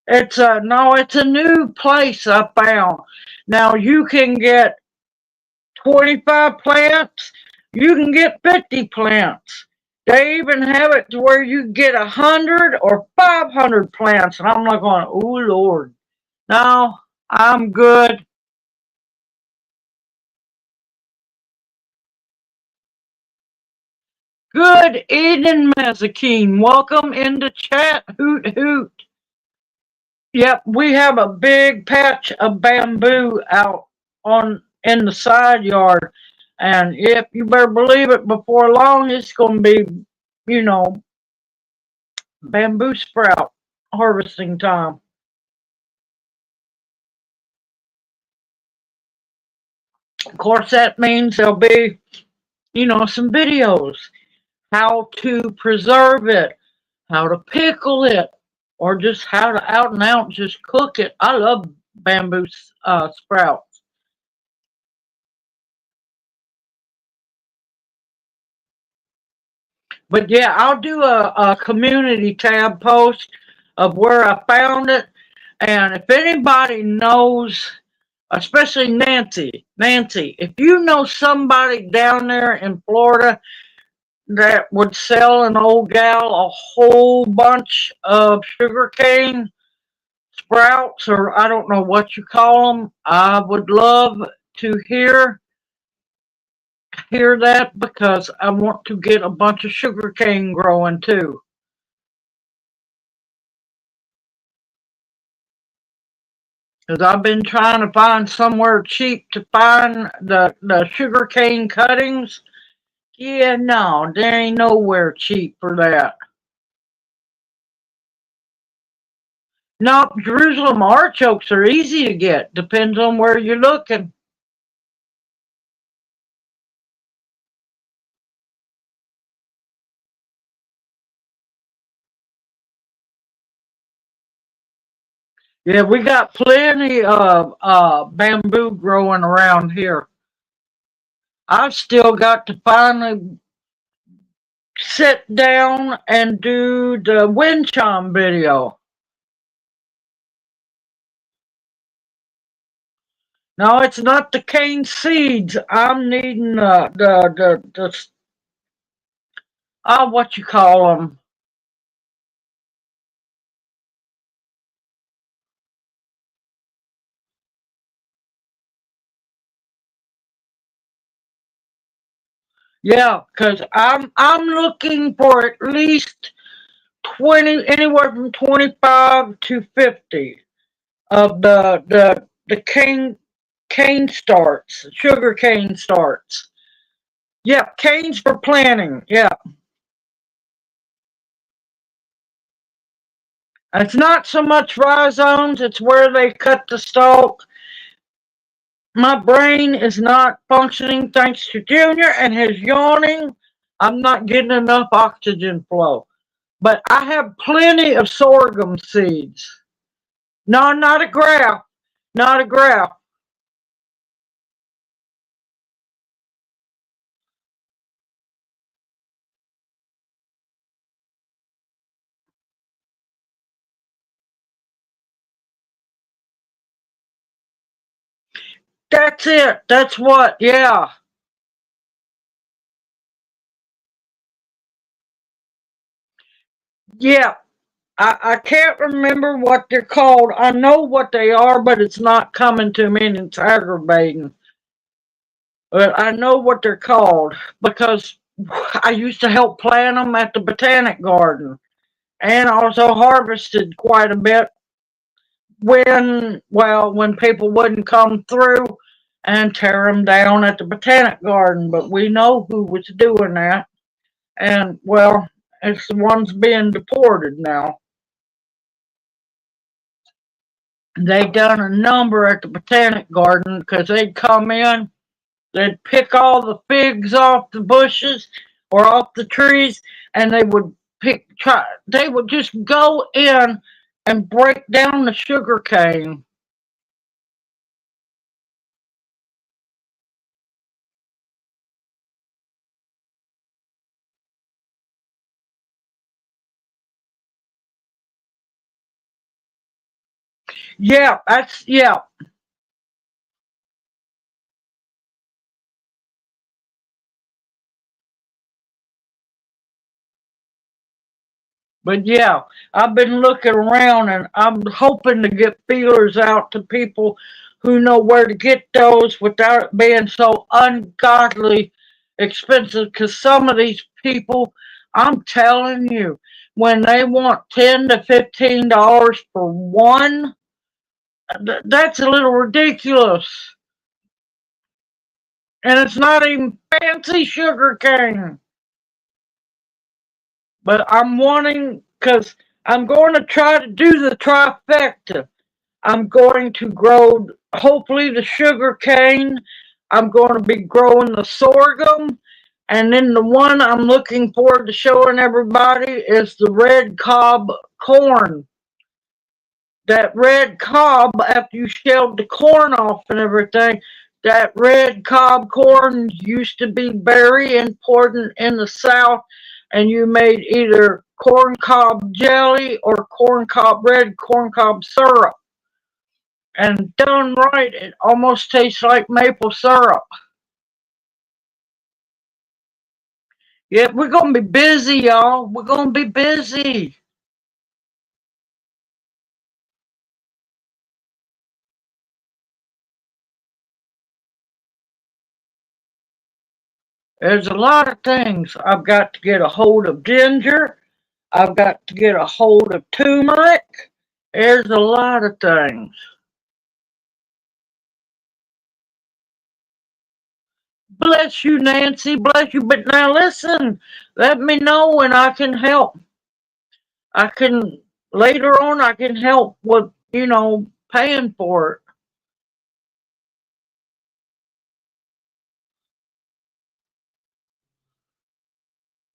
It's a no, it's a new place I found. Now you can get 25 plants, you can get 50 plants. They even have it to where you get 100 or 500 plants. And I'm like going, oh Lord, no, I'm good. Good evening, Mazakine. Welcome into chat. Hoot hoot. Yep, we have a big patch of bamboo out on in the side yard. And yep, you better believe it, before long it's gonna be, you know, bamboo sprout harvesting time. Of course, that means there'll be, some videos how to preserve it, how to pickle it, or just how to out and out just cook it. I love bamboo sprouts. But yeah, I'll do a community tab post of where I found it. And if anybody knows, especially Nancy, if you know somebody down there in Florida that would sell an old gal a whole bunch of sugarcane sprouts, or I don't know what you call them, I would love to hear that because I want to get a bunch of sugarcane growing too. Because I've been trying to find somewhere cheap to find the sugarcane cuttings. Yeah, no, there ain't nowhere cheap for that. No, Jerusalem artichokes are easy to get. Depends on where you're looking. Yeah, we got plenty of bamboo growing around here. I've still got to finally sit down and do the wind chime video. No, it's not the cane seeds. I'm needing what you call them. Yeah, because I'm looking for at least 20, anywhere from 25 to 50 of the cane starts, sugar cane starts. Yeah, canes for planting. Yeah, it's not so much rhizomes; it's where they cut the stalk. My brain is not functioning thanks to Junior and his yawning. I'm not getting enough oxygen flow. But I have plenty of sorghum seeds. No, not a graft. Not a graft. That's it. That's what, yeah. Yeah. I can't remember what they're called. I know what they are, but it's not coming to me and it's aggravating. But I know what they're called because I used to help plant them at the botanic garden and also harvested quite a bit when people wouldn't come through and tear them down at the botanic garden. But we know who was doing that. And, well, it's the ones being deported now. They done a number at the botanic garden because they'd come in, they'd pick all the figs off the bushes or off the trees, and they would just go in and break down the sugar cane. Yeah, yeah. But yeah, I've been looking around and I'm hoping to get feelers out to people who know where to get those without it being so ungodly expensive. Because some of these people, I'm telling you, when they want $10 to $15 for one, that's a little ridiculous. And it's not even fancy sugar cane. But I'm wanting, because I'm going to try to do the trifecta. I'm going to grow, hopefully, the sugar cane. I'm going to be growing the sorghum. And then the one I'm looking forward to showing everybody is the red cob corn. That red cob, after you shelled the corn off and everything, that red cob corn used to be very important in the South. and you made either corn cob jelly or red corn cob syrup. And done right, it almost tastes like maple syrup. Yeah, we're going to be busy, y'all. We're going to be busy. There's a lot of things. I've got to get a hold of ginger. I've got to get a hold of turmeric. There's a lot of things. Bless you, Nancy. Bless you. But now listen, let me know when I can help. I can, later on, I can help with, paying for it.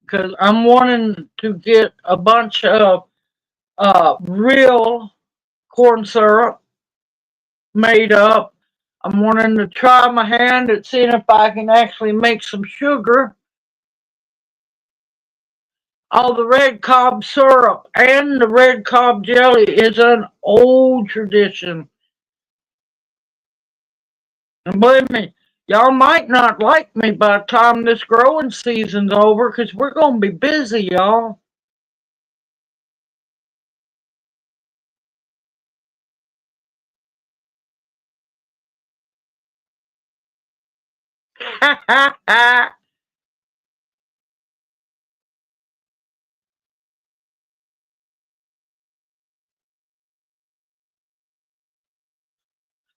Because I'm wanting to get a bunch of real corn syrup made up. I'm wanting to try my hand at seeing if I can actually make some sugar. All the red cob syrup and the red cob jelly is an old tradition. And believe me, y'all might not like me by the time this growing season's over because we're going to be busy, y'all.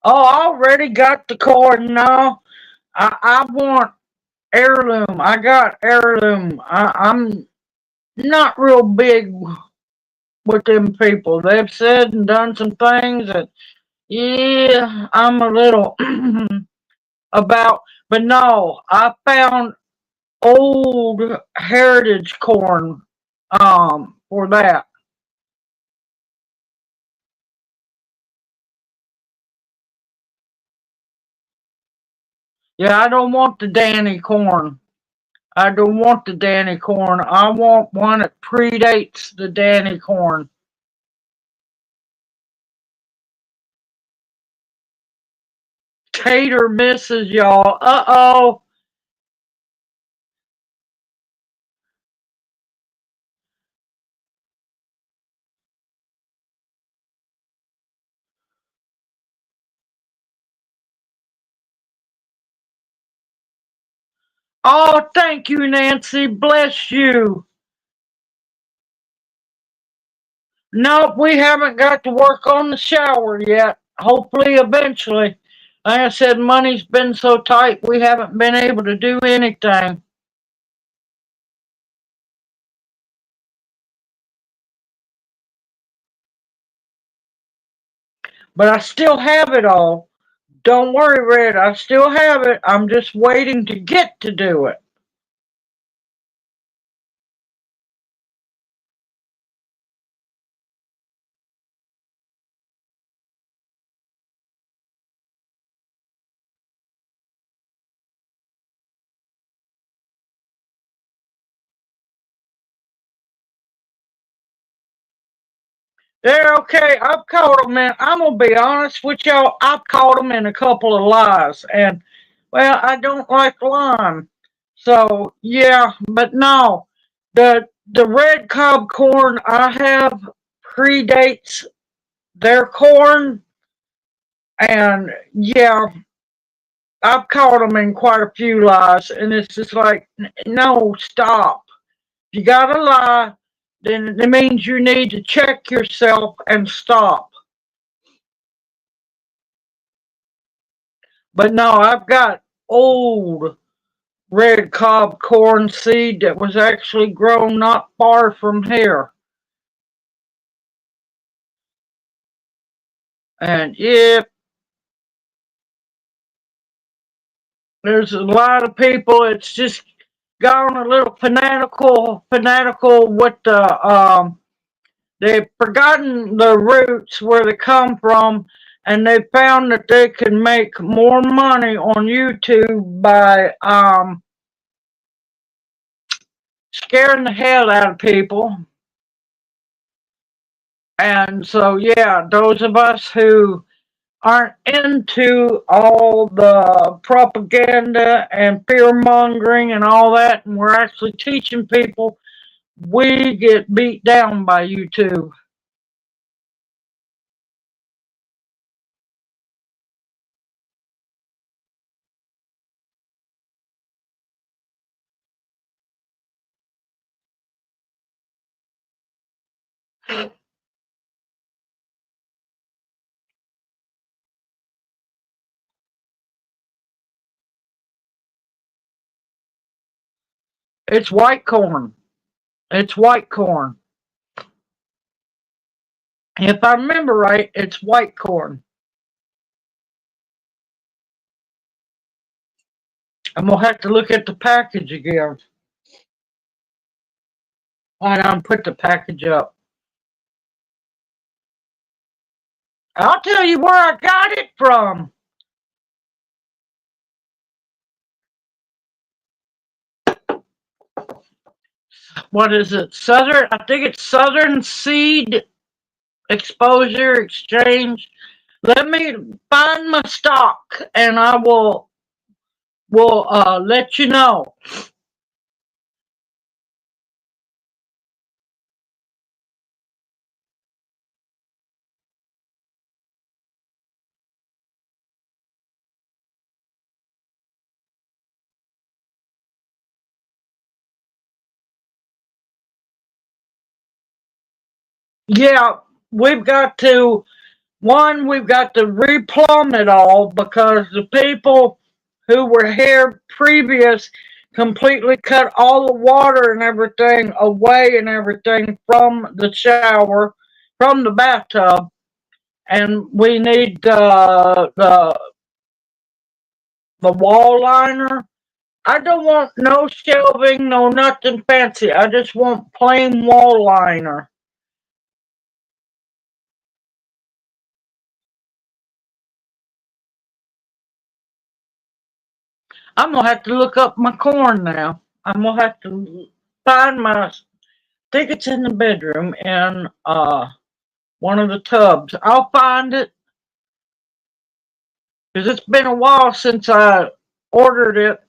Oh, I already got the corn now. I want heirloom. I got heirloom. I'm not real big with them people. They've said and done some things that, yeah, I'm a little about. But no, I found old heritage corn for that. Yeah, I don't want the Danny corn. I don't want the Danny corn. I want one that predates the Danny corn. Tater misses y'all. Uh-oh. Oh, thank you, Nancy. Bless you. Nope, we haven't got to work on the shower yet. Hopefully, eventually. Like I said, money's been so tight, we haven't been able to do anything. But I still have it all. Don't worry, Red. I still have it. I'm just waiting to get to do it. They're okay. I've caught them in. I'm gonna be honest with y'all. I've caught them in a couple of lies, and well, I don't like lime. So yeah, but no, the red cob corn I have predates their corn, and yeah, I've caught them in quite a few lies, and it's just like, no, stop. If you gotta lie, then it means you need to check yourself and stop. But no, I've got old red cob corn seed that was actually grown not far from here. And yeah, there's a lot of people. It's just gone a little fanatical with they've forgotten the roots where they come from, and they found that they can make more money on YouTube by scaring the hell out of people. And so, yeah, those of us who aren't into all the propaganda and fear mongering and all that, and we're actually teaching people, we get beat down by YouTube. It's white corn. It's white corn. If I remember right, it's white corn. I'm going to have to look at the package again. I don't put the package up. I'll tell you where I got it from. What is it? I think it's Southern Seed Exposure Exchange. Let me find my stock and I will let you know. Yeah, we've got to replumb it all because the people who were here previous completely cut all the water and everything away and everything from the shower, from the bathtub, and we need the wall liner. I don't want no shelving, no nothing fancy. I just want plain wall liner. I'm gonna have to look up my corn now. I'm gonna have to find I think it's in the bedroom in one of the tubs. I'll find it because it's been a while since I ordered it.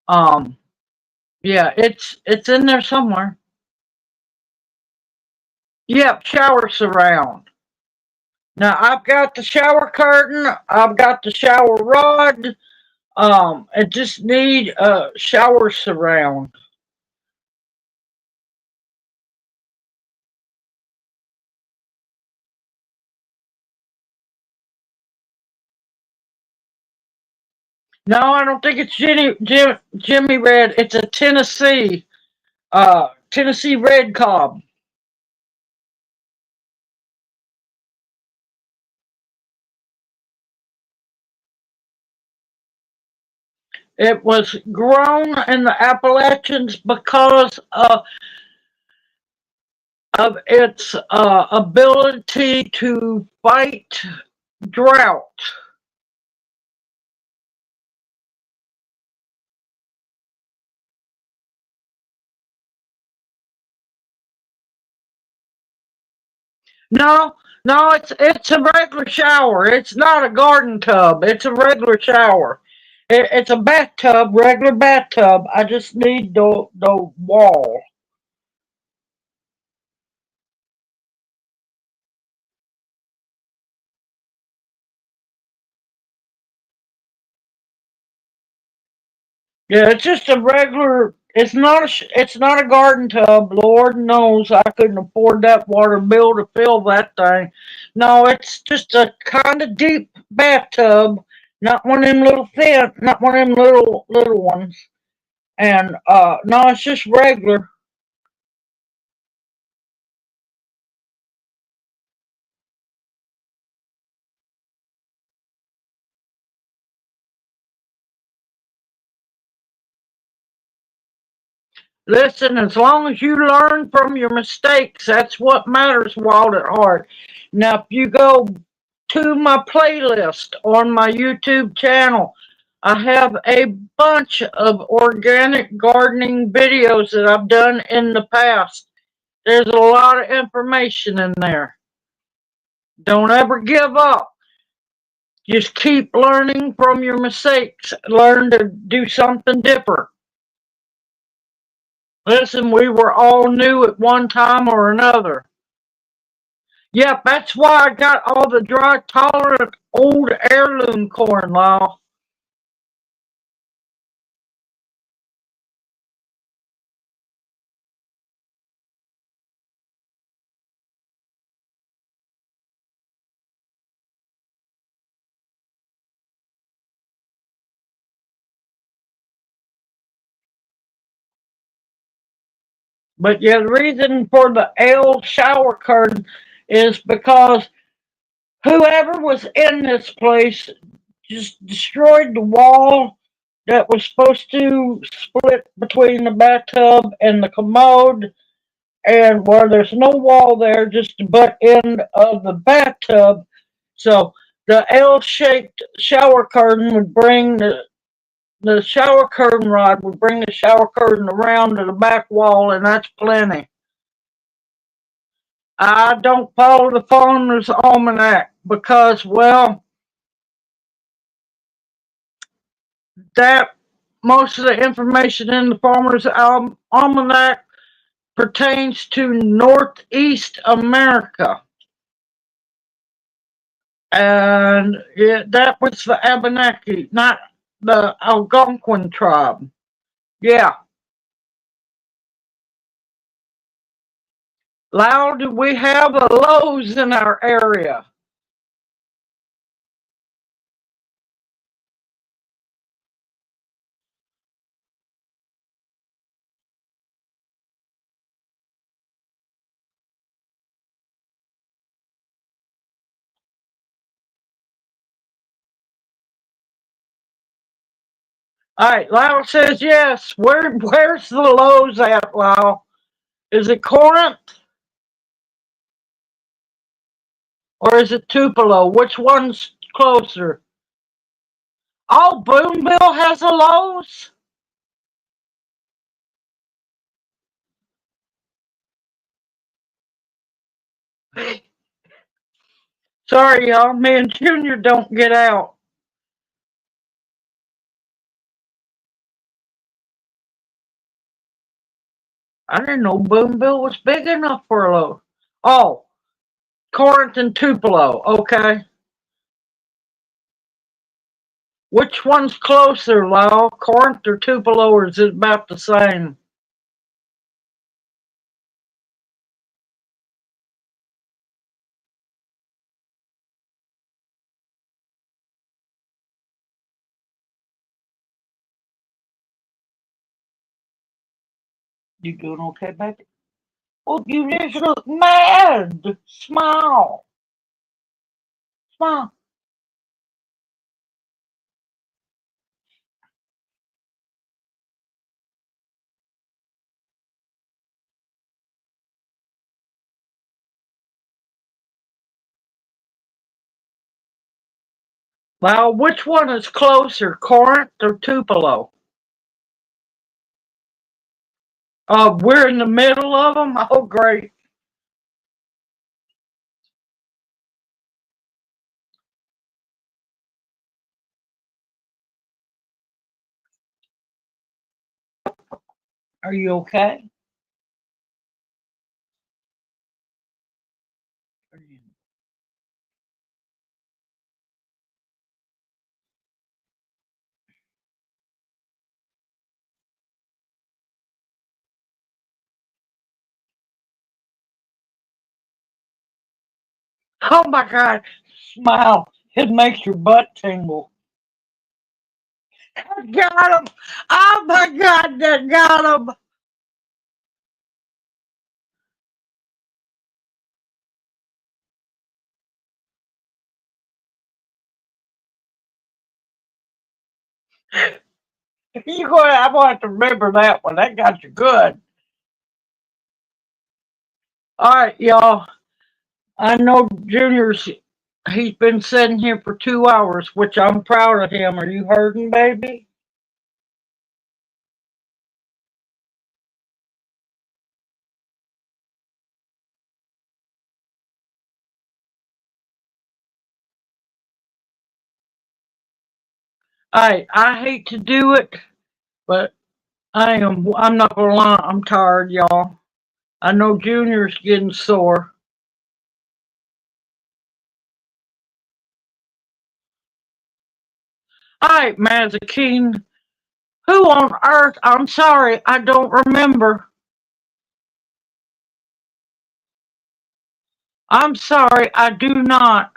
Um, yeah, it's in there somewhere. Yep, shower surround. Now I've got the shower curtain. I've got the shower rod. I just need a shower surround. No, I don't think it's Jimmy Red. It's a Tennessee Red Cob. It was grown in the Appalachians because of its ability to fight drought. No, no, it's a regular shower. It's not a garden tub. It's a regular shower. It's a bathtub, regular bathtub. I just need the wall. Yeah, it's just a regular. It's not a garden tub. Lord knows I couldn't afford that water bill to fill that thing. No, it's just a kind of deep bathtub. Not one of them little thin. Not one of them little ones. And no, it's just regular. Listen, as long as you learn from your mistakes, that's what matters, Wild at Heart. Now, if you go to my playlist on my YouTube channel, I have a bunch of organic gardening videos that I've done in the past. There's a lot of information in there. Don't ever give up. Just keep learning from your mistakes. Learn to do something different. Listen, we were all new at one time or another. Yep, that's why I got all the dry tolerant old heirloom corn, Lyle. But yeah, the reason for the ale shower curtain is because whoever was in this place just destroyed the wall that was supposed to split between the bathtub and the commode, and where there's no wall there, just the butt end of the bathtub. So the L-shaped shower curtain would bring the shower curtain rod would bring the shower curtain around to the back wall, and that's plenty. I don't follow the farmer's almanac because, well, that most of the information in the farmer's almanac pertains to Northeast America. And that was the Abenaki, not the Algonquin tribe. Yeah. Loud, do we have a Lowe's in our area? All right, Lyle says yes. Where's the Lowe's at, Lyle? Is it Corinth or is it Tupelo? Which one's closer? Oh, Booneville has a Lowe's? Sorry, y'all. Me and Junior don't get out. I didn't know Booneville was big enough for a Lowe's. Oh, Corinth and Tupelo. Okay. Which one's closer, Lyle? Corinth or Tupelo, or is it about the same? You doing okay, baby? Oh, you just look mad. Smile. Smile. Well, which one is closer, Corinth or Tupelo? We're in the middle of them? Oh, great. Are you okay? Oh my God. Smile. It makes your butt tingle. I got him. Oh my God, that got him. I'm going to have to remember that one. That got you good. All right, y'all. I know Junior's He's been sitting here for 2 hours, which I'm proud of him. Are you hurting, baby? I hate to do it, but I'm not gonna lie, I'm tired, y'all. I know Junior's getting sore. Alright, Mazakine. Who on earth? I'm sorry, I don't remember. I'm sorry, I do not.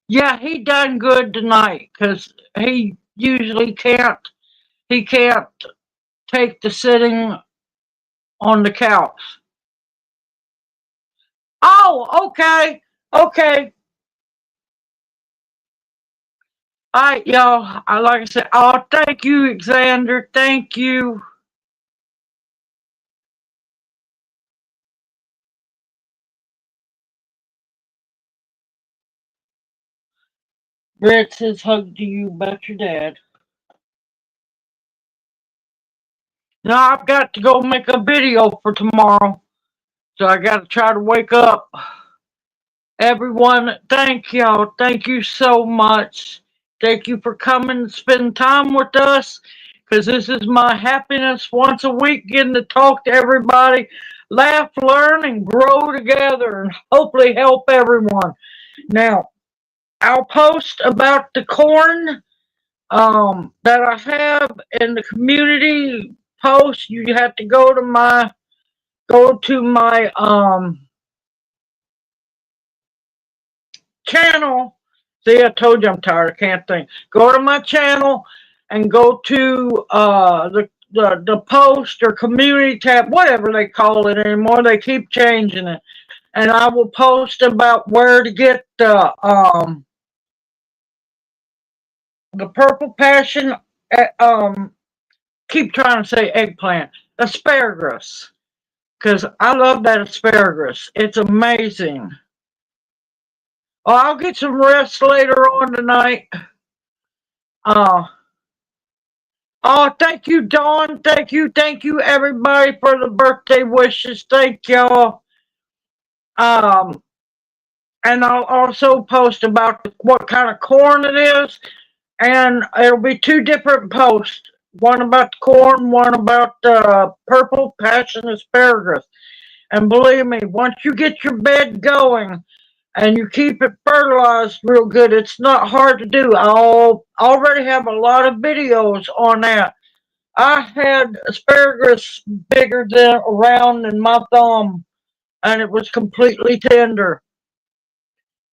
Yeah, he done good tonight, 'cause he usually he can't take the sitting on the couch. Oh, okay. Okay. All right, y'all. Like I said, oh, thank you, Xander. Thank you. Red says hug to you about your dad. Now I've got to go make a video for tomorrow, so I got to try to wake up. Everyone, thank y'all. Thank you so much. Thank you for coming and spending time with us, because this is my happiness once a week, getting to talk to everybody, laugh, learn, and grow together, and hopefully help everyone. Now, I'll post about the corn that I have in the community post. You have to go to my channel. See, I told you I'm tired. I can't think. Go to my channel and go to the post or community tab, whatever they call it anymore. They keep changing it, and I will post about where to get the purple passion. Keep trying to say eggplant, asparagus, because I love that asparagus. It's amazing. Oh, I'll get some rest later on tonight. Uh, oh, thank you, Dawn. Thank you, everybody, for the birthday wishes. Thank y'all. Um, and I'll also post about what kind of corn it is, and it'll be two different posts. One about the corn, one about the purple passion asparagus. And believe me, once you get your bed going and you keep it fertilized real good, it's not hard to do. I already have a lot of videos on that. I had asparagus bigger than around in my thumb, and it was completely tender.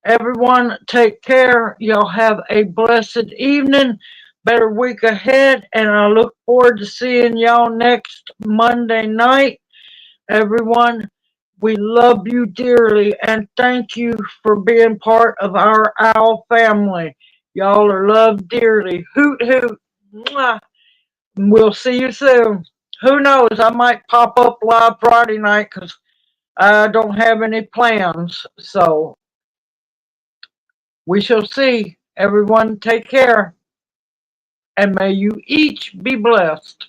Everyone, take care. Y'all have a blessed evening, better week ahead, and I look forward to seeing y'all next Monday night. Everyone, we love you dearly, and thank you for being part of our OWL family. Y'all are loved dearly. Hoot hoot. Mwah. We'll see you soon. Who knows? I might pop up live Friday night because I don't have any plans. So we shall see. Everyone, take care, and may you each be blessed.